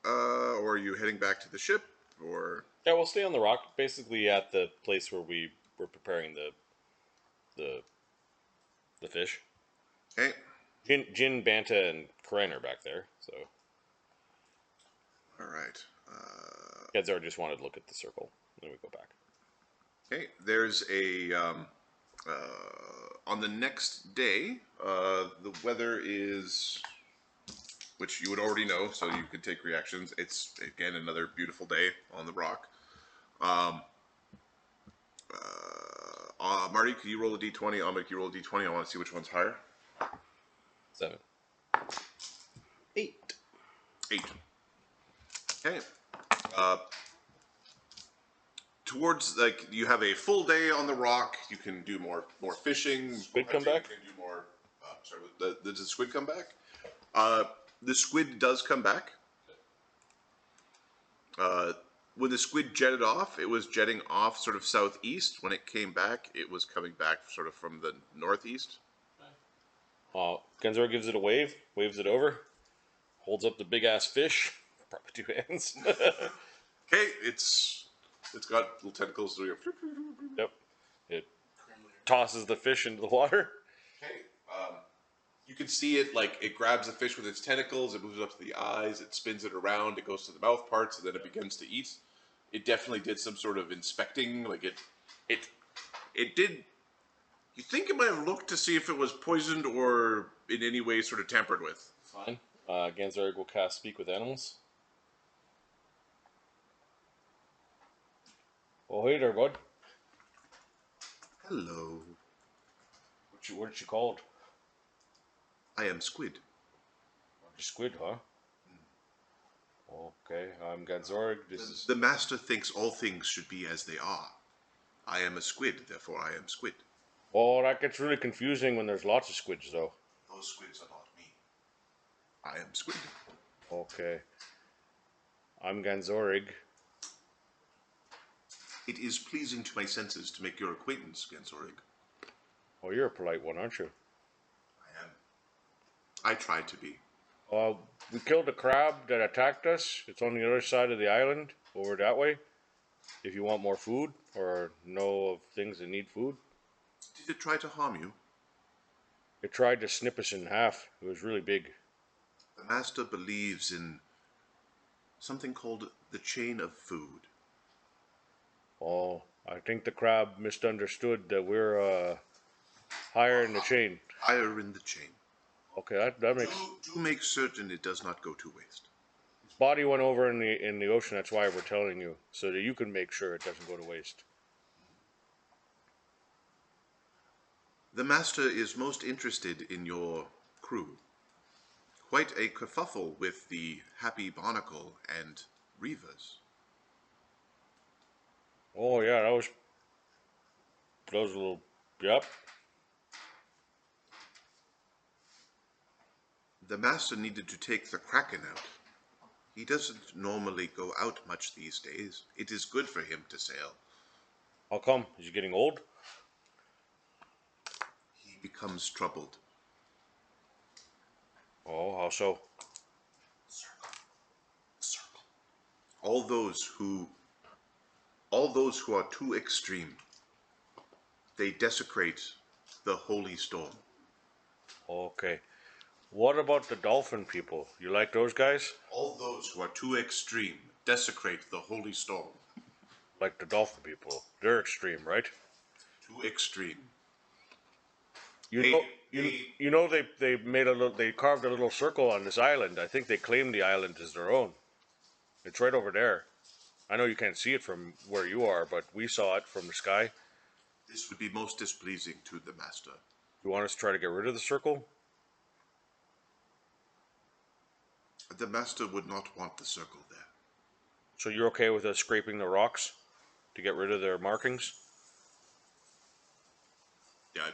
or are you heading back to the ship, or? Yeah, we'll stay on the rock, basically at the place where we were preparing the fish. Okay. Jin, Banta, and Karen are back there, so. All right. Gedzar just wanted to look at the circle. Then we go back. Okay. There's a on the next day. The weather is, which you would already know, so you could take reactions. It's again another beautiful day on the rock. Marty, can you roll a d20? I'll make you roll a d20. I want to see which one's higher. 7. 8. 8. Okay. Towards, like, you have a full day on the rock. You can do more fishing. Squid come back? You can do more. Sorry, does the squid come back? The squid does come back. When the squid jetted off, it was jetting off sort of southeast. When it came back, it was coming back sort of from the northeast. Genzor gives it a wave, waves it over, holds up the big ass fish, probably 2 hands. Okay, it's got little tentacles. So Yep. It tosses the fish into the water. Okay. You can see it, like, it grabs the fish with its tentacles, it moves up to the eyes, it spins it around, it goes to the mouth parts, and then it begins to eat. It definitely did some sort of inspecting, like it did. You think it might have looked to see if it was poisoned or in any way sort of tampered with. Fine. Genzor will cast Speak with Animals. Oh, hey there, bud. Hello. What you called? I am Squid. Squid, huh? Okay, I'm Genzor. The master thinks all things should be as they are. I am a squid, therefore I am Squid. Oh, that gets really confusing when there's lots of squids, though. Those squids are not me. I am Squid. Okay. I'm Ganzorig. It is pleasing to my senses to make your acquaintance, Gensorig. Oh, you're a polite one, aren't you? I am. I tried to be. We killed a crab that attacked us. It's on the other side of the island, over that way. If you want more food, or know of things that need food. Did it try to harm you? It tried to snip us in half. It was really big. The master believes in something called the chain of food. Oh, I think the crab misunderstood that we're higher in the chain. Higher in the chain. Okay, that makes. Do make certain it does not go to waste. His body went over in the ocean. That's why we're telling you, so that you can make sure it doesn't go to waste. The master is most interested in your crew. Quite a kerfuffle with the Happy Barnacle and Reavers. Oh yeah, that was a little. Yep. The master needed to take the Kraken out. He doesn't normally go out much these days. It is good for him to sail. How come? Is he getting old? He becomes troubled. Oh, how so? Circle. All those who are too extreme, they desecrate the holy storm. Okay. What about the dolphin people? You like those guys? All those who are too extreme desecrate the holy storm. Like the dolphin people. They're extreme, right? Too extreme. You know they made they carved a little circle on this island. I think they claimed the island as their own. It's right over there. I know you can't see it from where you are, but we saw it from the sky. This would be most displeasing to the master. You want us to try to get rid of the circle? The master would not want the circle there. So you're okay with us scraping the rocks to get rid of their markings? Yeah,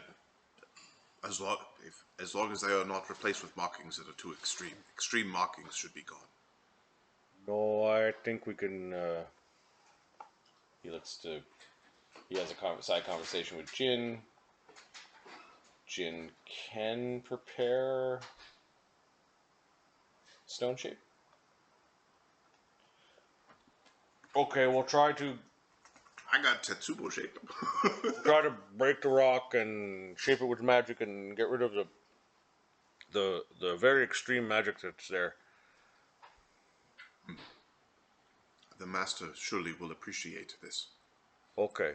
as long as they are not replaced with markings that are too extreme. Extreme markings should be gone. No, I think we can. He has a side conversation with Jin. Jin can prepare stone shape. Okay, we'll try to I got Tetsubo shape. break the rock and shape it with magic and get rid of the very extreme magic that's there. The master surely will appreciate this. Okay.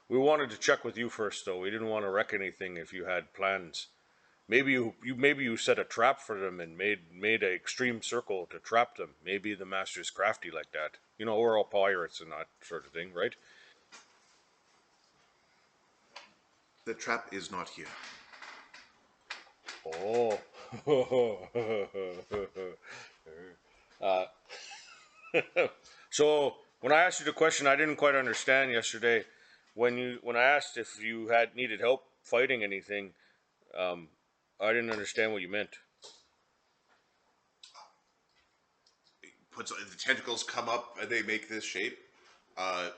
We wanted to check with you first, though. We didn't want to wreck anything if you had plans. Maybe you set a trap for them and made an extreme circle to trap them. Maybe the master's crafty like that. You know, we're all pirates and that sort of thing, right? The trap is not here. Oh. So when I asked you the question, I didn't quite understand yesterday. When I asked if you had needed help fighting anything, I didn't understand what you meant. The tentacles come up and they make this shape.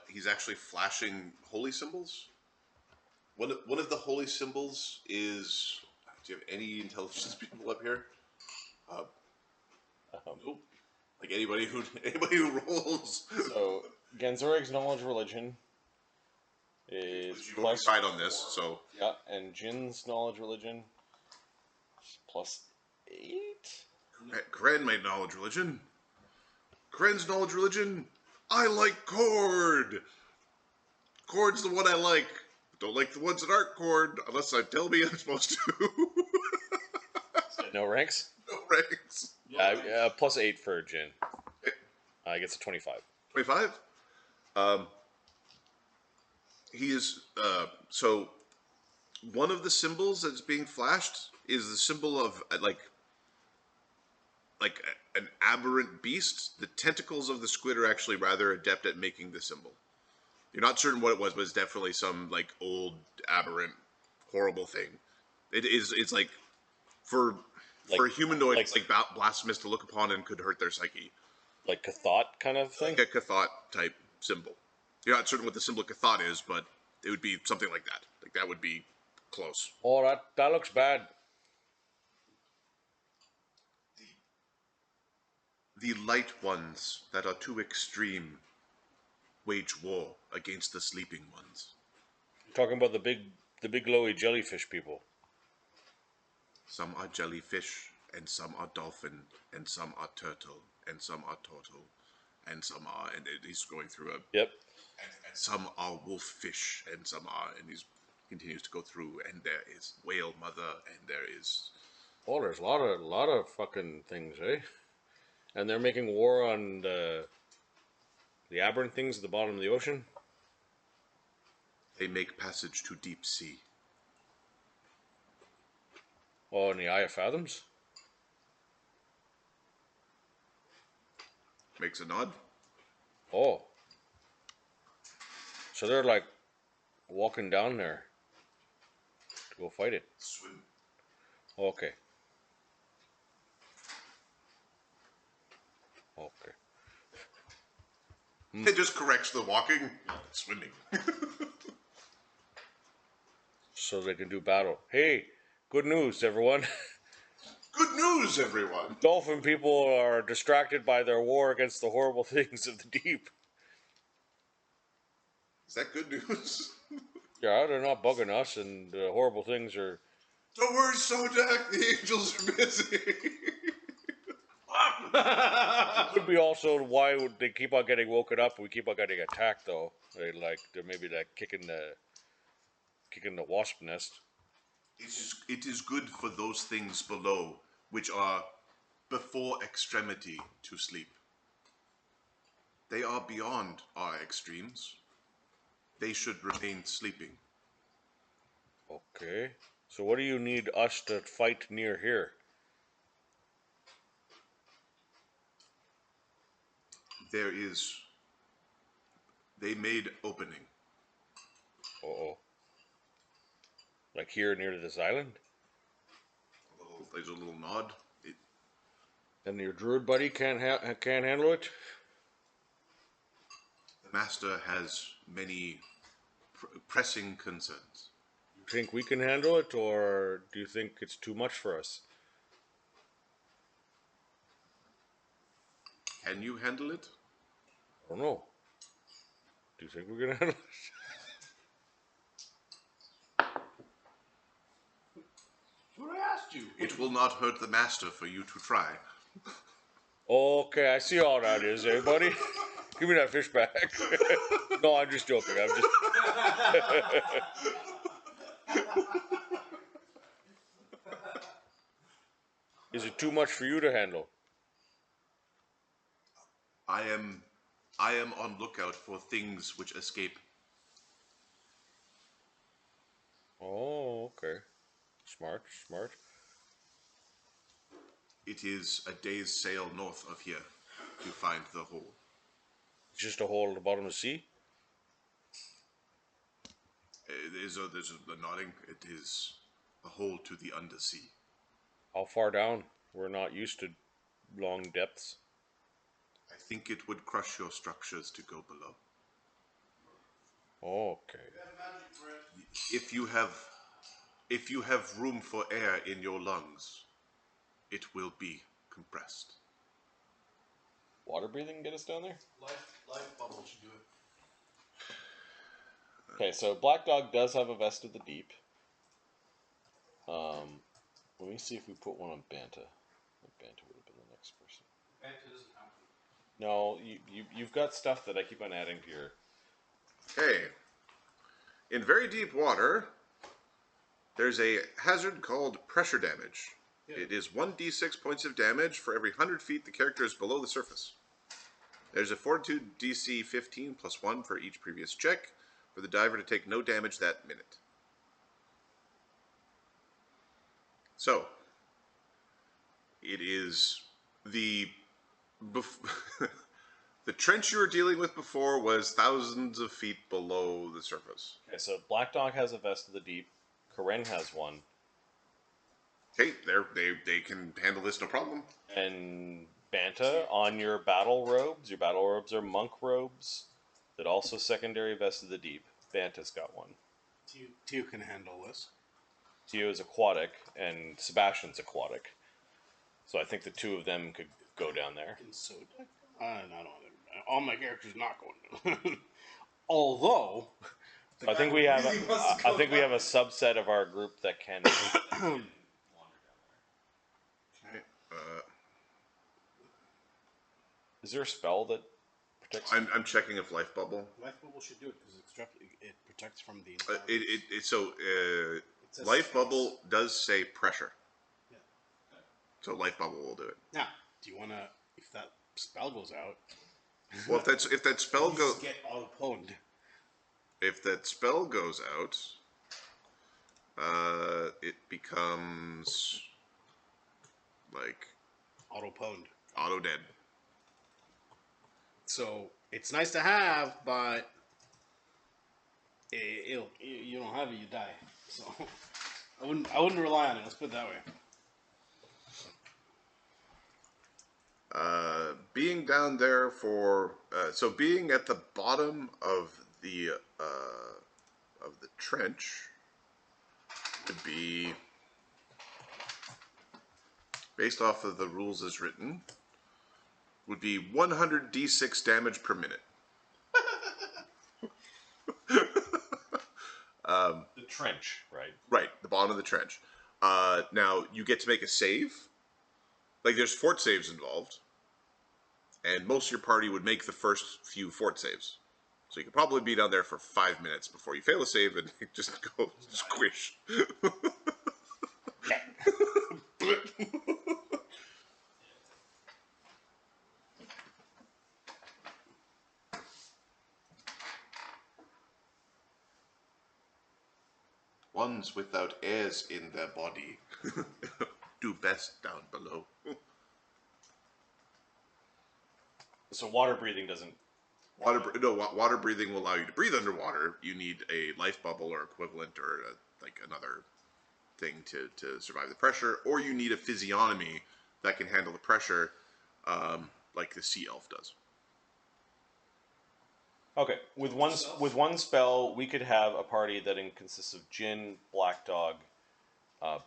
He's actually flashing holy symbols. One of the holy symbols is. Do you have any intelligence people up here? Nope. Like anybody who rolls. So Genzorig's knowledge religion is You've already plus tried on this, so yeah, and Jin's knowledge religion is +8. Kren made knowledge religion. Kren's knowledge religion. I like Cord. Cord's the one I like. Don't like the ones that aren't Cord unless I tell me I'm supposed to. No ranks. No ranks. Yeah, +8 for Jin. I gets a 25. 25. He is so. One of the symbols that's being flashed is the symbol of like an aberrant beast. The tentacles of the squid are actually rather adept at making the symbol. You're not certain what it was, but it's definitely some like old aberrant horrible thing. It's like for a humanoid, it's like blasphemous to look upon and could hurt their psyche. Like Cathot kind of thing? Like a Cathot type symbol. You're not certain what the symbol of Cathot is, but it would be something like that. Like that would be close. Oh, that looks bad. The light ones that are too extreme wage war against the sleeping ones. You're talking about the big glowy jellyfish people. Some are jellyfish, and some are dolphin, and some are turtle, and some are turtle, and some are, and he's going through a. Yep. And some are wolffish, and some are, and he continues to go through, and there is whale mother, and there is. Oh, there's a lot of fucking things, eh? And they're making war on the aberrant things at the bottom of the ocean. They make passage to deep sea. Oh, in the Eye of Fathoms? Makes a nod. Oh. So they're like walking down there to go fight it. Swim. Okay. Okay. It just corrects the walking. Swimming. So they can do battle. Hey, good news, everyone. Good news, everyone. Dolphin people are distracted by their war against the horrible things of the deep. Is that good news? Yeah, they're not bugging us, and the horrible things are. Don't worry, Sodak. The angels are busy. Could be also why would they keep on getting woken up. We keep on getting attacked, though. They're maybe like kicking the wasp nest. It is good for those things below, which are before extremity to sleep. They are beyond our extremes. They should remain sleeping. Okay. So what do you need us to fight near here? There is. They made opening. Uh-oh. Like here near this island? There's a little nod. And your druid buddy can't handle it? The master has many pressing concerns. You think we can handle it, or do you think it's too much for us? Can you handle it? I don't know. Do you think we're gonna handle it? What I asked you. It will not hurt the master for you to try. Okay, I see all that is, eh, buddy? Give me that fish back. No, I'm just joking. I'm just. Is it too much for you to handle? I am on lookout for things which escape. Oh, okay. Smart, smart. It is a day's sail north of here to find the hole. It's just a hole at the bottom of the sea? There's a nodding. It is a hole to the undersea. How far down? We're not used to long depths. I think it would crush your structures to go below. Okay. If you have room for air in your lungs, it will be compressed. Water breathing get us down there? Life bubble should do it. Okay, so Black Dog does have a Vest of the Deep. Let me see if we put one on Banta. Banta would have been the next person. Banta doesn't have one. No, you've got stuff that I keep on adding to your... Okay. In very deep water, there's a hazard called pressure damage. Yeah. It is 1d6 points of damage for every 100 feet the character is below the surface. There's a Fortitude DC 15 plus 1 for each previous check for the diver to take no damage that minute. So, it is the the trench you were dealing with before was thousands of feet below the surface. Okay, so Black Dog has a Vest of the Deep. Karen has one. Okay, they can handle this no problem. And Banta, on your battle robes are monk robes that also secondary Vest of the Deep. Banta's got one. Tio can handle this. Tio is aquatic, and Sebastian's aquatic. So I think the two of them could go down there. So, not all my characters not going. Although, I think we have a subset of our group that can. Is there a spell that protects? I'm checking if Life Bubble. Life Bubble should do it because it protects from the. Life Bubble does say pressure. Yeah. So Life Bubble will do it. Now, do you want to? If that spell goes out. Well, if that spell goes. Get auto-pwned. If that spell goes out, it becomes like auto-pwned, auto-dead. So it's nice to have, but you don't have it, you die. So I wouldn't rely on it. Let's put it that way. Being down there so being at the bottom of the trench would be, based off of the rules as written, would be 100 d6 damage per minute. The trench, right? Right, the bottom of the trench. Now, you get to make a save. Like, there's fort saves involved. And most of your party would make the first few fort saves. So you could probably be down there for 5 minutes before you fail a save and just go squish. Ones without airs in their body do best down below. So water breathing doesn't. Water breathing will allow you to breathe underwater. You need a life bubble or equivalent or like another thing to survive the pressure, or you need a physiognomy that can handle the pressure, like the sea elf does. Okay, with one spell, we could have a party that consists of Jin, Black Dog,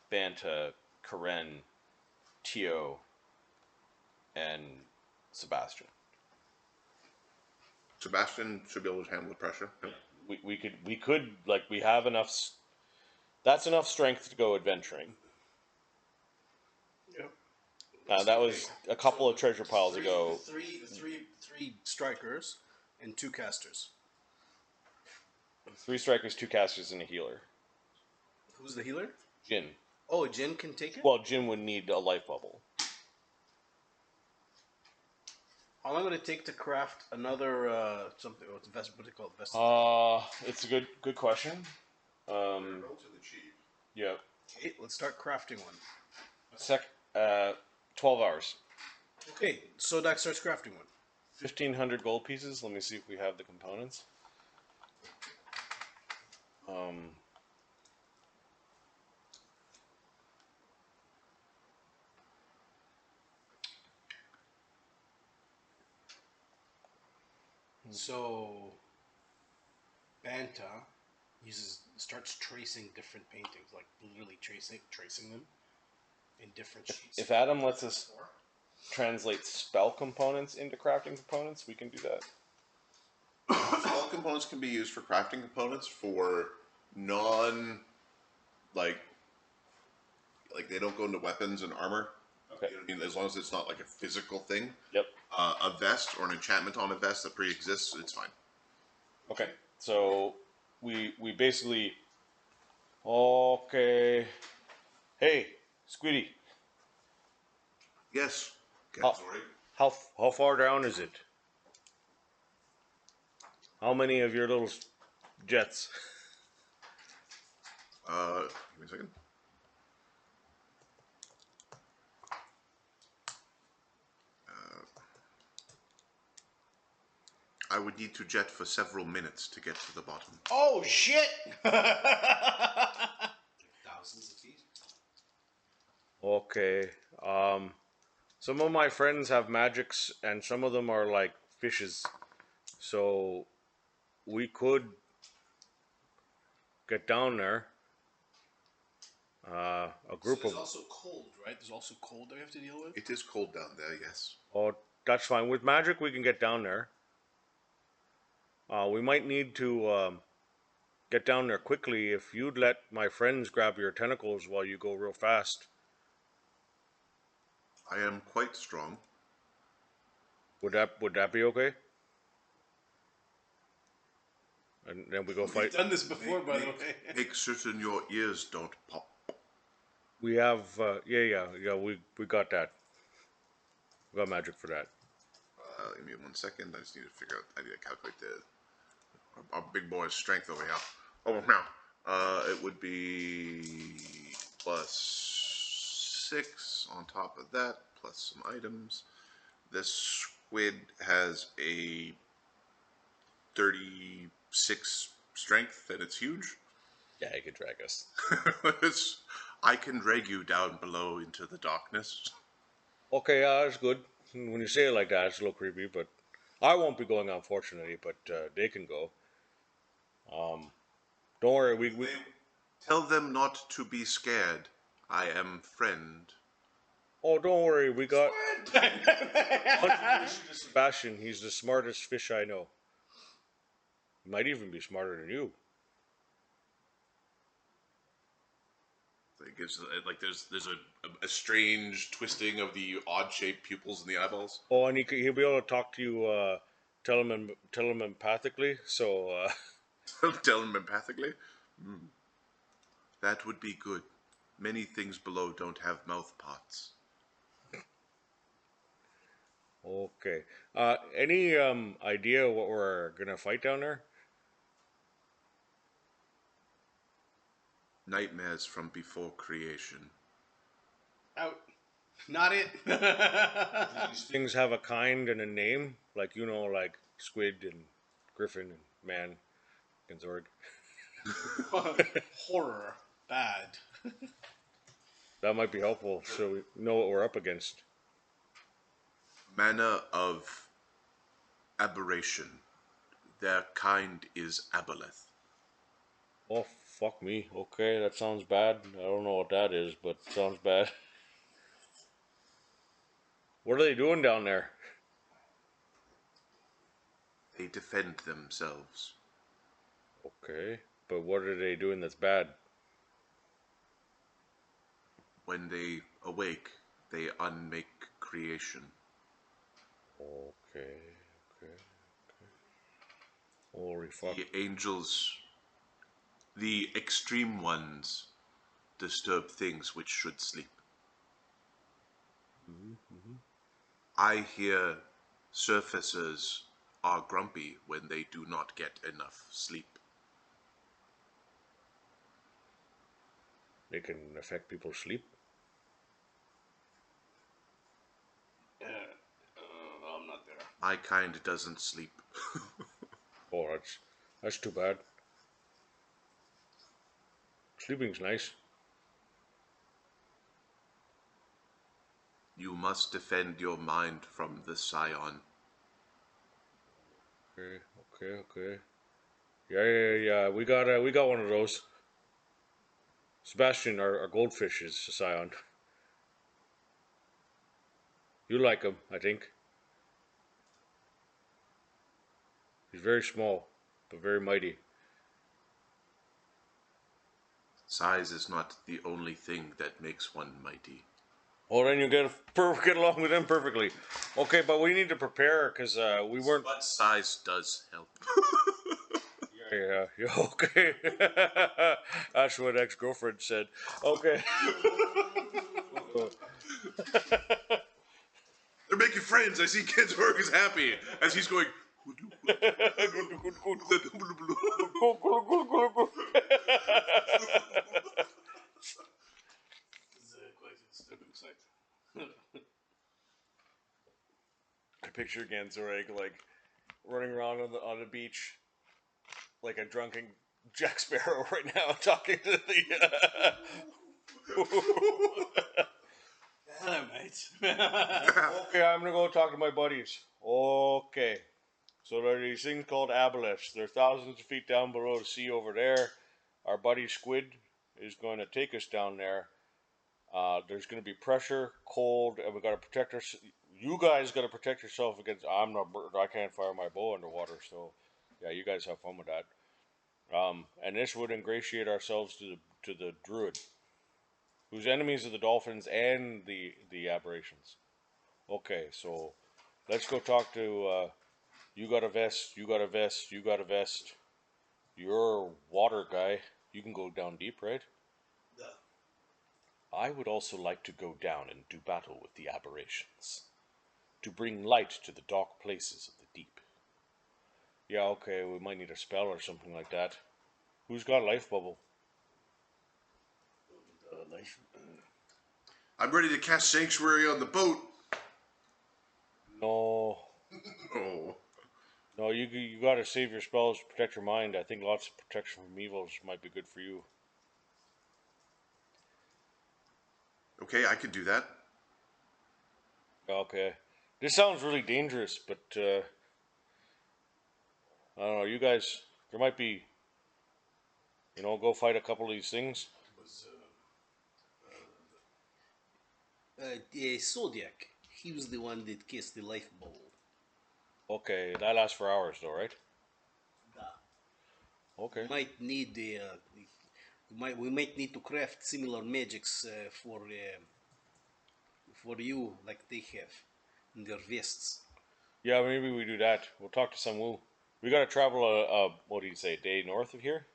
Banta, Karen, Tio, and Sebastian. Sebastian should be able to handle the pressure. We could like we have enough. That's enough strength to go adventuring. Yep. That was a couple of treasure piles ago. Three strikers and 2 casters. 3 strikers, 2 casters, and a healer. Who's the healer? Jin. Oh, Jin can take it? Well, Jin would need a life bubble. How long would it take to craft another something? What's what do they call it? It's a good question. Relatively cheap. Yeah. Okay, let's start crafting one. 12 hours. Okay, Sodak starts crafting one. 1,500 gold pieces. Let me see if we have the components. So Banta starts tracing different paintings, like literally tracing them in different sheets. If Adam lets us translate spell components into crafting components, we can do that. Spell components can be used for crafting components for non, like they don't go into weapons and armor. Okay. You know what I mean? As long as it's not like a physical thing. Yep. A vest or an enchantment on a vest that pre-exists, it's fine. Okay. So we basically. Okay. Hey, Squiddy. Yes. Oh. How far down is it? How many of your little jets? Give me a second. I would need to jet for several minutes to get to the bottom. Oh shit! Thousands of feet. Okay. Some of my friends have magics, and some of them are like fishes. So we could get down there. A group There's of. also cold, right? There's also cold that we have to deal with. It is cold down there, yes. Oh, that's fine. With magic, we can get down there. We might need to get down there quickly. If you'd let my friends grab your tentacles while you go real fast, I am quite strong. would that be okay? And then we go fight. We've done this before, by the way. Make certain your ears don't pop. We have yeah. We got that. We got magic for that. Give me 1 second. I just need to figure out. I need to calculate our big boy's strength over here. Oh, now it would be +6 on top of that, plus some items. This squid has a 36 strength, and it's huge. Yeah, he could drag us. I can drag you down below into the darkness. Okay, that's good. When you say it like that, it's a little creepy, but I won't be going, unfortunately. But they can go. Don't worry. We Tell them not to be scared. I am friend. Oh, don't worry. We got. Sebastian, he's the smartest fish I know. He might even be smarter than you. It gives like there's a strange twisting of the odd shaped pupils in the eyeballs. Oh, and he'll be able to talk to you. Tell him empathically. So. Tell him empathically. That would be good. Many things below don't have mouth parts. Okay. Any idea what we're gonna fight down there? Nightmares from before creation. Out. Not it. These things have a kind and a name, like like Squid and Griffin and Man and Zorg. Horror. Bad. That might be helpful, so we know what we're up against. Manner of aberration. Their kind is aboleth. Oh, fuck me. Okay, that sounds bad. I don't know what that is, but it sounds bad. What are they doing down there? They defend themselves. Okay, but what are they doing that's bad? When they awake, they unmake creation. Okay. Holy fuck. The angels, the extreme ones, disturb things which should sleep. I hear surfacers are grumpy when they do not get enough sleep. They can affect people's sleep? I'm not there. My kind doesn't sleep. Oh, that's too bad. Sleeping's nice. You must defend your mind from the scion. Okay. Yeah. We got one of those. Sebastian, our goldfish is a scion. You like him, I think. He's very small, but very mighty. Size is not the only thing that makes one mighty. Oh, then you get along with him perfectly. Okay, but we need to prepare because we weren't. But size does help. Yeah. Okay. That's what ex-girlfriend said. Okay. They're making friends. I see Kensberg is happy as he's going. I picture Ganzoreg like running around on the beach like a drunken Jack Sparrow right now, talking to the. Hello, mate. Okay, I'm gonna go talk to my buddies. Okay, so there are these things called aboleths. They're thousands of feet down below the sea over there. Our buddy Squid is going to take us down there. There's going to be pressure, cold, and we got to protect our. You guys got to protect yourself against. I can't fire my bow underwater, so yeah, you guys have fun with that. And this would ingratiate ourselves to the druid, whose enemies are the dolphins and the aberrations. Okay, so let's go talk to. You got a vest. You got a vest. You got a vest. You're a water guy. You can go down deep, right? I would also like to go down and do battle with the aberrations, to bring light to the dark places of the deep. Yeah, okay, we might need a spell or something like that. Who's got a life bubble? I'm ready to cast Sanctuary on the boat. No, Oh. no, you got to save your spells, protect your mind. I think lots of protection from evils might be good for you. Okay, I can do that. Okay, this sounds really dangerous, but I don't know. You guys, there might be, go fight a couple of these things. Zodiac, he was the one that cast the life bubble. Okay, that lasts for hours, though, right? Okay. Might need we might need to craft similar magics for you, like they have in their vests. Yeah, maybe we do that. We'll talk to Samwu. We gotta travel what do you say, a day north of here?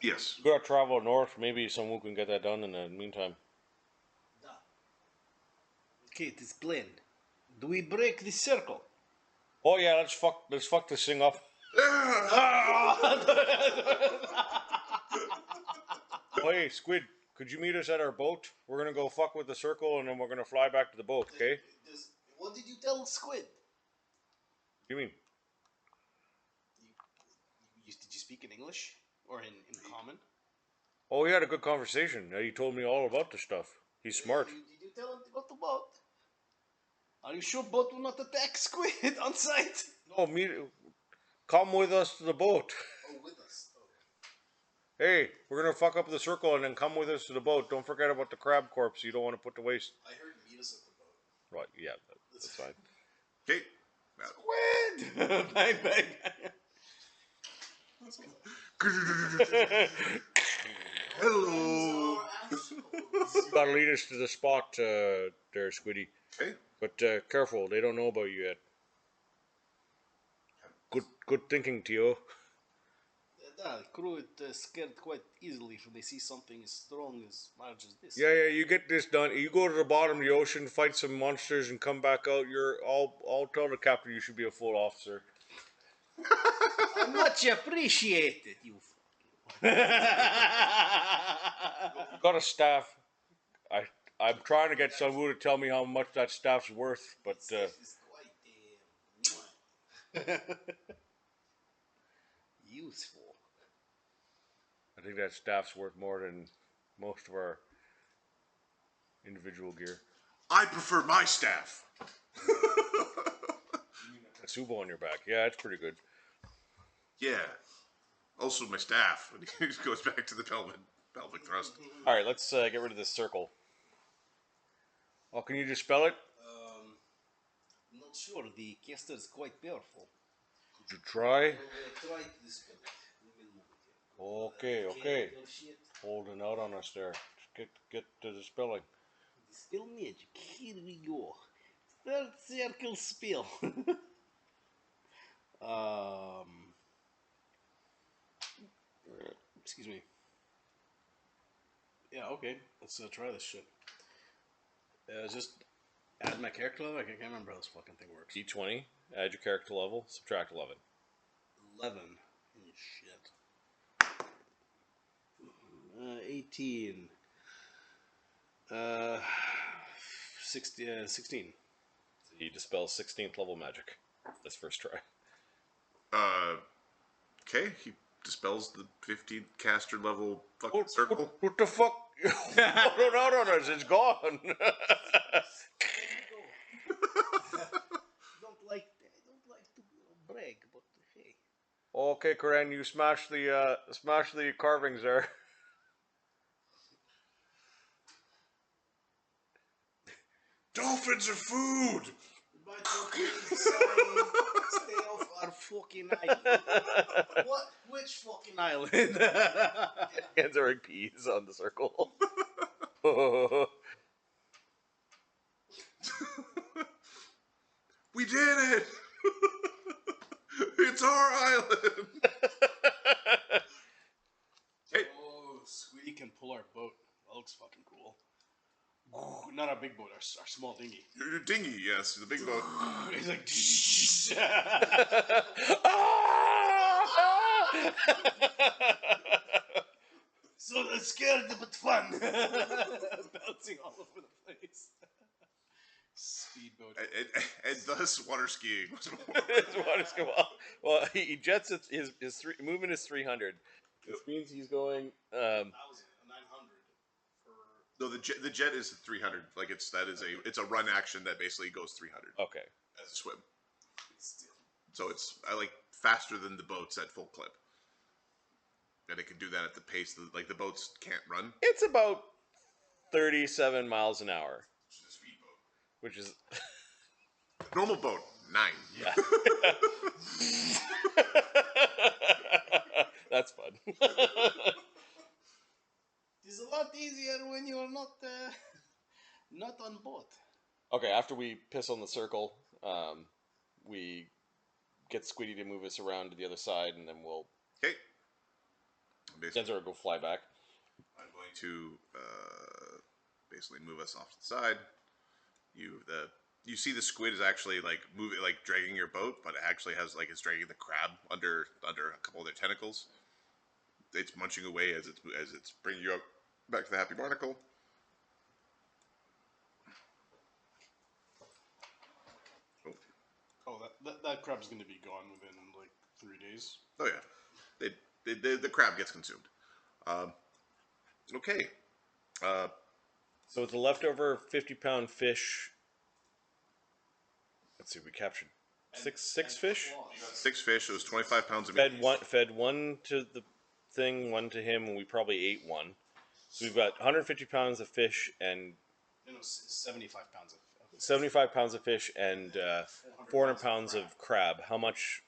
Yes. We gotta travel north. Maybe Samwu can get that done in the meantime. Okay, it is planned. Do we break the circle? Oh yeah, let's fuck this thing up. Hey, Squid, could you meet us at our boat? We're gonna go fuck with the circle, and then we're gonna fly back to the boat. Okay? What did you tell Squid? What do you mean? Did you speak in English or in common? Oh, we had a good conversation. He told me all about the stuff. He's smart. Did you tell him about the boat? Are you sure boat will not attack Squid on sight? No, come with us to the boat. Oh, with us. Oh. Hey, we're gonna fuck up the circle and then come with us to the boat. Don't forget about the crab corpse. You don't want to put to waste. I heard meet us at the boat. Right? Yeah, that's fine. Okay. Squid! Bang, bang, bang. Hello. You gotta lead us to the spot, there, Squiddy. Okay. But careful, they don't know about you yet. Good thinking, Tio. The crew is scared quite easily if they see something as strong as large as this. Yeah, you get this done. You go to the bottom of the ocean, fight some monsters, and come back out. I'll tell the captain you should be a full officer. Much appreciated, you Got a staff. I'm trying to get Sunwoo to tell me how much that staff's worth, but It's quite useful. I think that staff's worth more than most of our individual gear. I prefer my staff. A Subo on your back, yeah, it's pretty good. Yeah. Also my staff. He goes back to the pelvic thrust. All right, let's get rid of this circle. Oh, can you just spell it? I'm not sure. The caster is quite powerful. Could you try? We'll try to dispel it. We will move it here. Okay. Kill shit. Holding out on us there. Just get to the spelling. Dispel magic. Here we go. Third circle spell. Excuse me. Yeah, okay. Let's try this shit. Just add my character level. I can't remember how this fucking thing works. D20, add your character level, subtract 11. 11. Shit. 18. 16. He dispels 16th level magic. This first try. Okay. He dispels the 15th caster level fucking circle. What the fuck? Hold out on us, it's gone. I don't like to brag, but hey. Okay, Karen, you smash the carvings there. Dolphins are food! But you keep saying, stay off our fucking island. What? Which fucking island? Hands are like peas on the circle. We did it! It's our island! Hey. Oh, Squid can pull our boat. That looks fucking cool. Not our big boat, our small dinghy. Your dinghy, yes, the big boat. He's like, so scared but fun. Bouncing all over the place. Speedboat. And thus water skiing. Well, he jets his movement is 300. This means he's going. 900. No, the jet is 300. Like it's a run action that basically goes 300 Okay. as a swim. So it's faster than the boats at full clip, and it can do that at the pace that the boats can't run. It's about 37 miles an hour, Which is a speedboat. which is Normal boat 9. yeah. That's fun. It's a lot easier when you're not on boat. Okay, after we piss on the circle, we get Squiddy to move us around to the other side, and then we'll. Okay. Basically, Genzor will go fly back. I'm going to basically move us off to the side. You see the squid is actually moving, dragging your boat, but it actually has it's dragging the crab under a couple of their tentacles. It's munching away as it's bringing you up back to the Happy Barnacle. Oh, that crab's going to be gone within like 3 days. Oh yeah, the crab gets consumed. Okay. So it's a leftover 50-pound fish. Let's see, we captured six fish. 6 fish. It was 25 pounds of Fed meat. one to the thing, one to him, and we probably ate one. So we've got 150 pounds of fish and 75 pounds of 75 pounds of fish and 400 pounds of crab. How much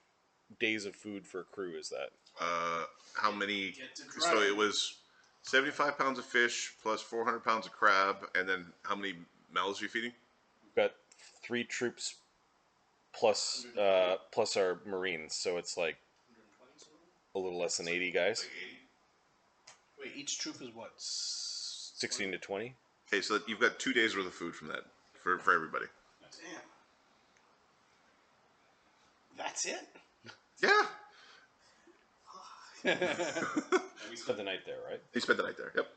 days of food for a crew is that? How many? So it was 75 pounds of fish plus 400 pounds of crab, and then how many mouths are you feeding? We've got 3 troops plus our Marines, so it's like a little less than 80 guys. Wait, each troop is what? 16 to 20. Okay, so you've got 2 days worth of food from that for everybody. Damn. That's it? Yeah. We spent the night there, right? You spent the night there. Yep.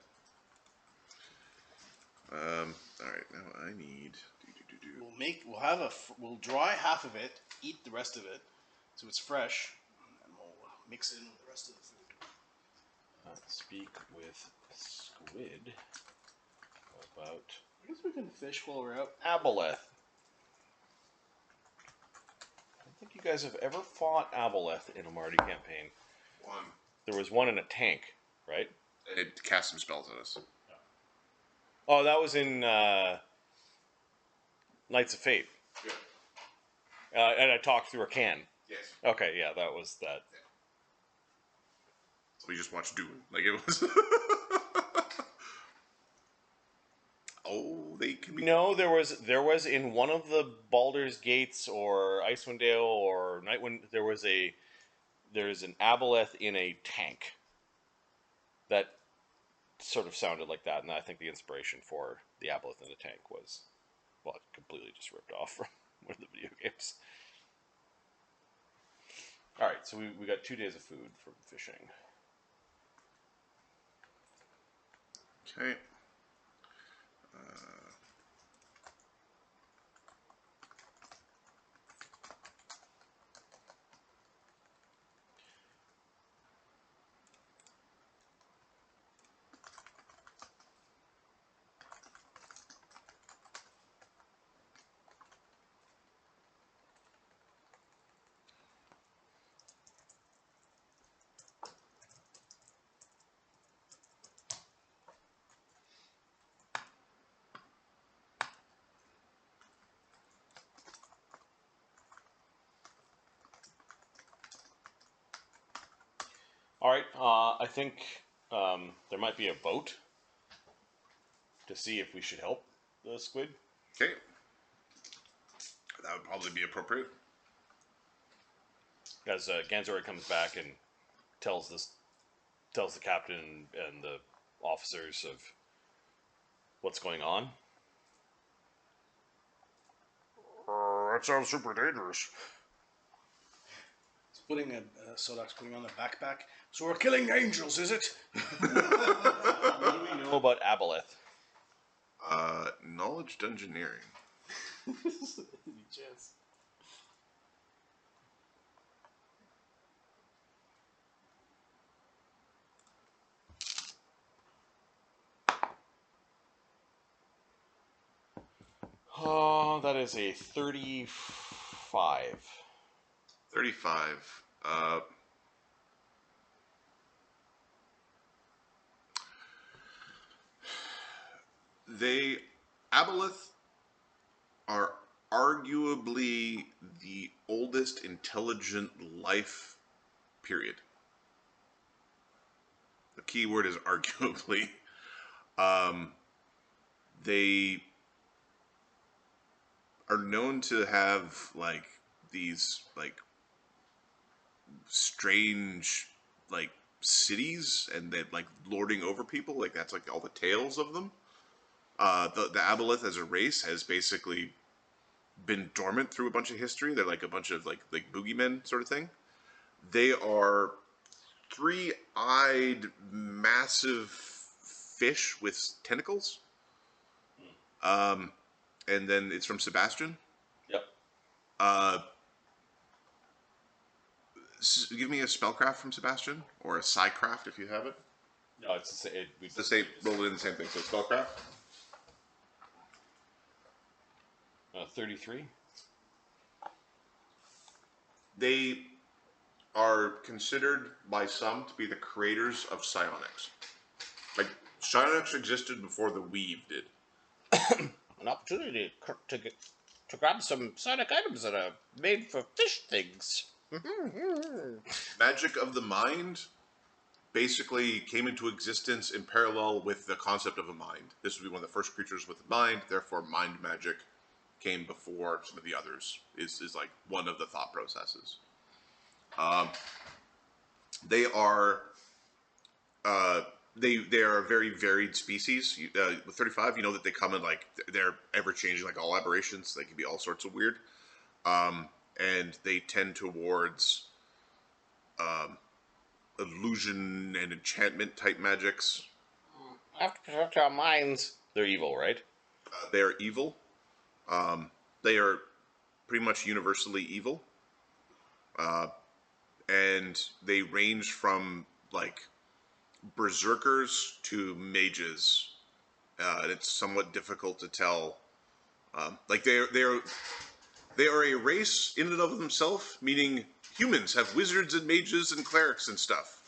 All right. Now I need. We'll dry half of it, eat the rest of it, so it's fresh, and we'll mix it in with the rest of the food. Speak with Squid about I guess we can fish while we're out. aboleth. I don't think you guys have ever fought aboleth in a Marty campaign. One. There was one in a tank, right? It cast some spells at us. Oh, that was in Knights of Fate. Yeah. And I talked through a can. Yes. Okay, yeah, that was that. We just watched Doom. Like it was. Oh, they can be. No, there was in one of the Baldur's Gates or Icewind Dale or Nightwind. There's an aboleth in a tank. That sort of sounded like that, and I think the inspiration for the aboleth in the tank was, well, completely just ripped off from one of the video games. All right, so we got 2 days of food from fishing. Okay. All right, I think there might be a vote to see if we should help the squid. Okay. That would probably be appropriate. As Ganzori comes back and tells the captain and the officers of what's going on. That sounds super dangerous. Sodak's putting on a backpack. So we're killing angels, is it? What do we know about aboleth? Knowledge engineering. Any chance? Oh, that is a 35. 35. Aboleth are arguably the oldest intelligent life, period. The key word is arguably. They are known to have like these like strange like cities and that like lording over people, like that's like all the tales of them. The aboleth as a race has basically been dormant through a bunch of history. They're like a bunch of like boogeymen sort of thing. They are 3-eyed, massive fish with tentacles. And then it's from Sebastian. Yep. Give me a spellcraft from Sebastian, or a psycraft if you have it. No, it's the same. It's the same. Roll it in the same thing. So spellcraft. 33. They are considered by some to be the creators of psionics. Like, psionics existed before the weave did. An opportunity to grab some psionic items that are made for fish things. Magic of the mind basically came into existence in parallel with the concept of a mind. This would be one of the first creatures with a mind, therefore mind magic came before some of the others, is like one of the thought processes. They are they are a very varied species. With 35, you know that they come in like, they're ever changing, like all aberrations. They can be all sorts of weird, and they tend towards illusion and enchantment type magics. After our minds, they're evil, right? They are evil. They are pretty much universally evil, and they range from like berserkers to mages. And it's somewhat difficult to tell. Like they are a race in and of themselves, meaning humans have wizards and mages and clerics and stuff.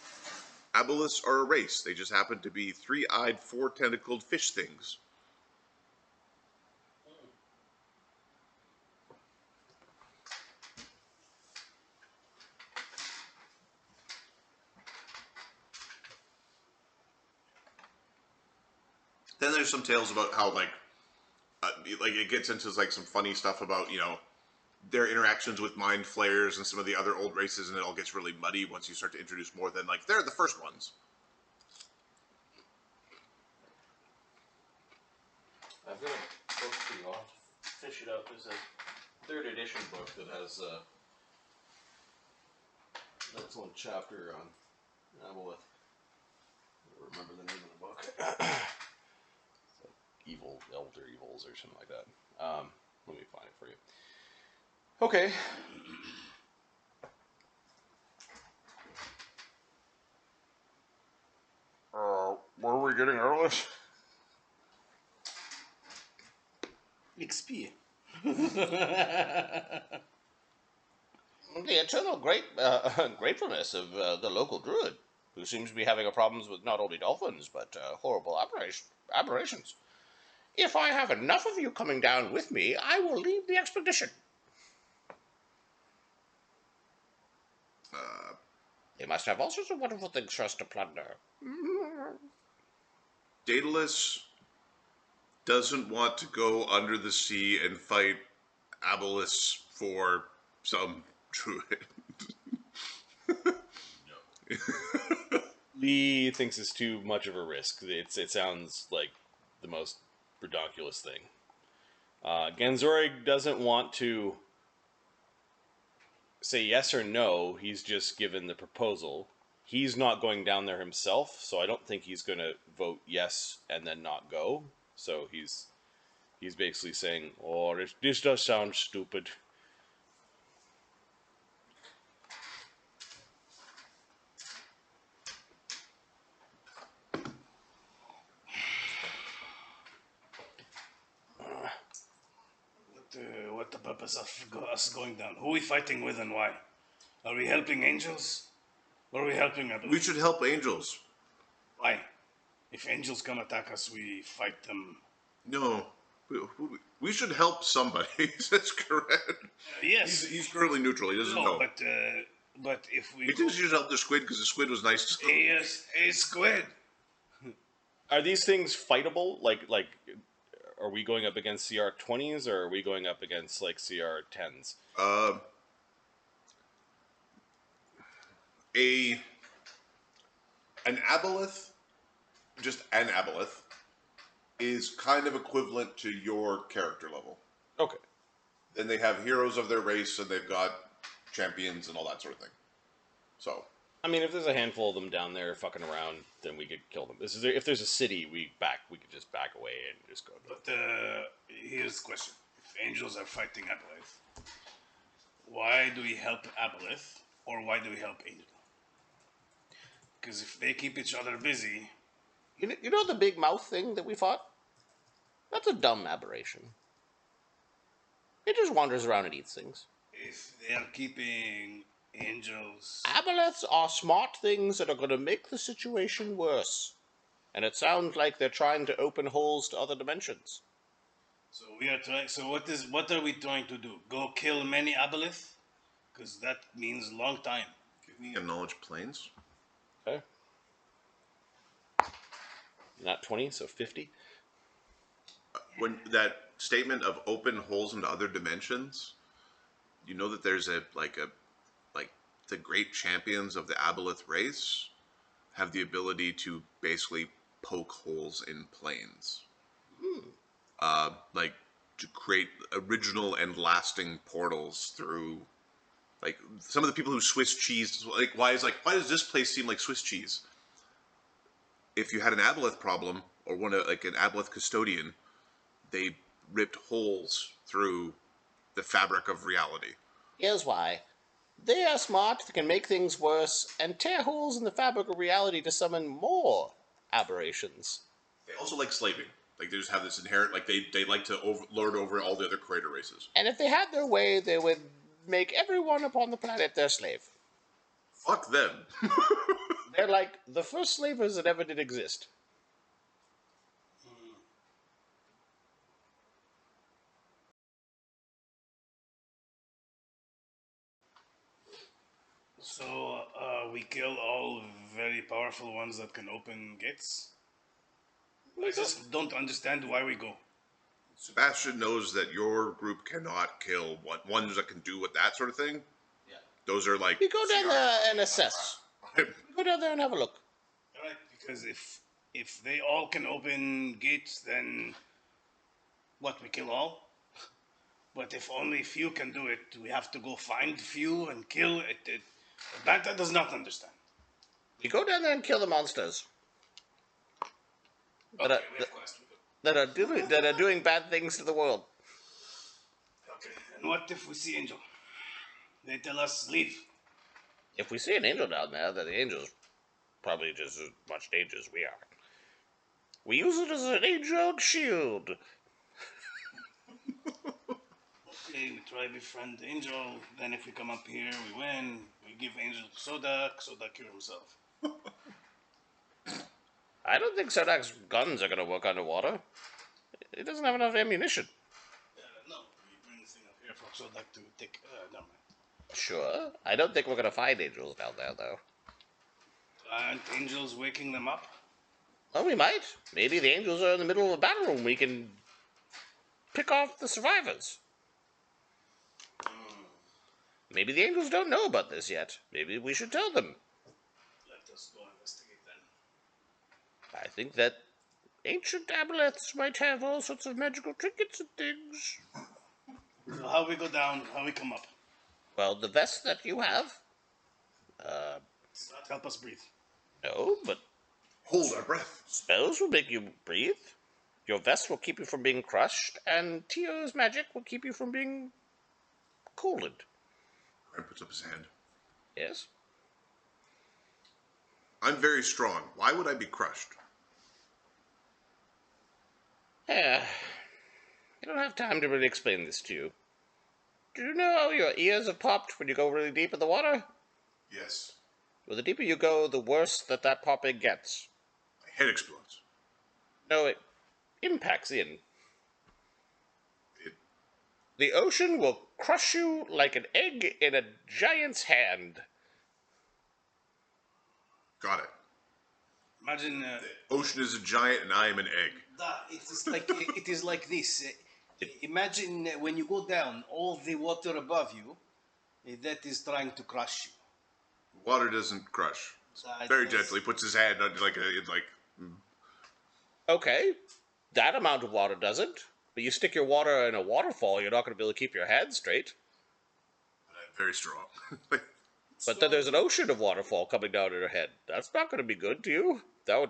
Aboleths are a race. They just happen to be three-eyed, four-tentacled fish things. Then there's some tales about how like it gets into like some funny stuff about, you know, their interactions with mind flayers and some of the other old races, and it all gets really muddy once you start to introduce more than like they're the first ones. I've got a book for you. I'll fish it out. There's a 3rd edition book that has an excellent chapter on aboleth. I don't remember the name of the book. It's like evil, elder evils or something like that. Let me find it for you. Okay. What are we getting earlier? XP. The eternal gratefulness of the local druid, who seems to be having problems with not only dolphins, but horrible aberrations. If I have enough of you coming down with me, I will lead the expedition. They must have all sorts of wonderful things for us to plunder. Daedalus doesn't want to go under the sea and fight aboleths for some druid. Lee thinks it's too much of a risk. It sounds like the most ridiculous thing. Ganzorig doesn't want to say yes or no. He's just given the proposal. He's not going down there himself, so I don't think he's going to vote yes and then not go. So he's basically saying, "Oh, this does sound stupid." What the purpose of us going down? Who are we fighting with and why? Are we helping angels? Or are we helping aboleths? We should help angels. Why? If angels come attack us, we fight them. No, we should help somebody. That's correct. Yes. He's currently neutral. He doesn't know. But if we... He thinks he should help the squid because the squid was nice to Yes, a squid. Are these things fightable? Like, are we going up against CR 20s or are we going up against like CR 10s? An aboleth, just an aboleth, is kind of equivalent to your character level. Okay. Then they have heroes of their race, and they've got champions and all that sort of thing. So, I mean, if there's a handful of them down there fucking around, then we could kill them. If there's a city, we could just back away and just go. But here's the question: if angels are fighting aboleth, why do we help aboleth, or why do we help angel? Because if they keep each other busy, You know the big mouth thing that we fought? That's a dumb aberration. It just wanders around and eats things. if they are keeping angels, Aboleths are smart things that are going to make the situation worse. And it sounds like they're trying to open holes to other dimensions. so we are trying. So what are we trying to do? Go kill many aboleth? Because that means long time. Give me a knowledge planes. Okay. Not 20, so 50. When that statement of open holes into other dimensions, you know that there's like the great champions of the aboleth race have the ability to basically poke holes in planes. Like to create original and lasting portals through. Like some of the people who Swiss cheese, why does this place seem like Swiss cheese? If you had an aboleth problem or like an aboleth custodian, they ripped holes through the fabric of reality. Here's why. They are smart, they can make things worse, and tear holes in the fabric of reality to summon more aberrations. They also like slaving. Like they just have this inherent, like they like to lord over all the other creator races. And if they had their way, they would make everyone upon the planet their slave. Fuck them. They're like the first slavers that ever did exist. So we kill all very powerful ones that can open gates. I just don't understand why we go. Sebastian knows that your group cannot kill ones that can do what that sort of thing. Yeah. Those are like. We go down there and assess. We go down there and have a look. Right? Because if they all can open gates, then what? We kill all. But if only few can do it, we have to go find few and kill it. Banta does not understand. We go down there and kill the monsters Okay, we have quest. that are doing bad things to the world. Okay. And what if we see angel? They tell us leave. If we see an angel down there, then the angel's probably just as much danger as we are. We use it as an angel shield. Okay, we try befriend angel. Then if we come up here, we win. We give angel soda. Soda cure himself. I don't think Sodak's guns are going to work underwater. He doesn't have enough ammunition. No, we bring this thing up here for soda to take. Never mind. Sure. I don't think we're going to find angels down there, though. Aren't angels waking them up? Well, we might. Maybe the angels are in the middle of a battle room. We can pick off the survivors. Maybe the angels don't know about this yet. Maybe we should tell them. Let us go investigate then. I think that ancient aboleths might have all sorts of magical trinkets and things. So how we go down? How we come up? Well, the vest that you have, Does not help us breathe. no, but Hold our breath. spells will make you breathe. Your vest will keep you from being crushed, and Tio's magic will keep you from being cooled. Ryan puts up his hand. Yes? I'm very strong. Why would I be crushed? Yeah. I don't have time to really explain this to you. Do you know how your ears have popped when you go really deep in the water? Yes. Well, the deeper you go, the worse that popping gets. My head explodes. No, it impacts in. It, The ocean will crush you like an egg in a giant's hand. got it. Imagine. The ocean is a giant and I am an egg. It is like this. Imagine when you go down, all the water above you, that is trying to crush you. Water doesn't crush. That Very is- gently puts his hand on Okay, that amount of water doesn't. But you stick your water in a waterfall, you're not going to be able to keep your head straight. I'm very strong. But then there's an ocean of waterfall coming down in her head. That's not going to be good to you. That would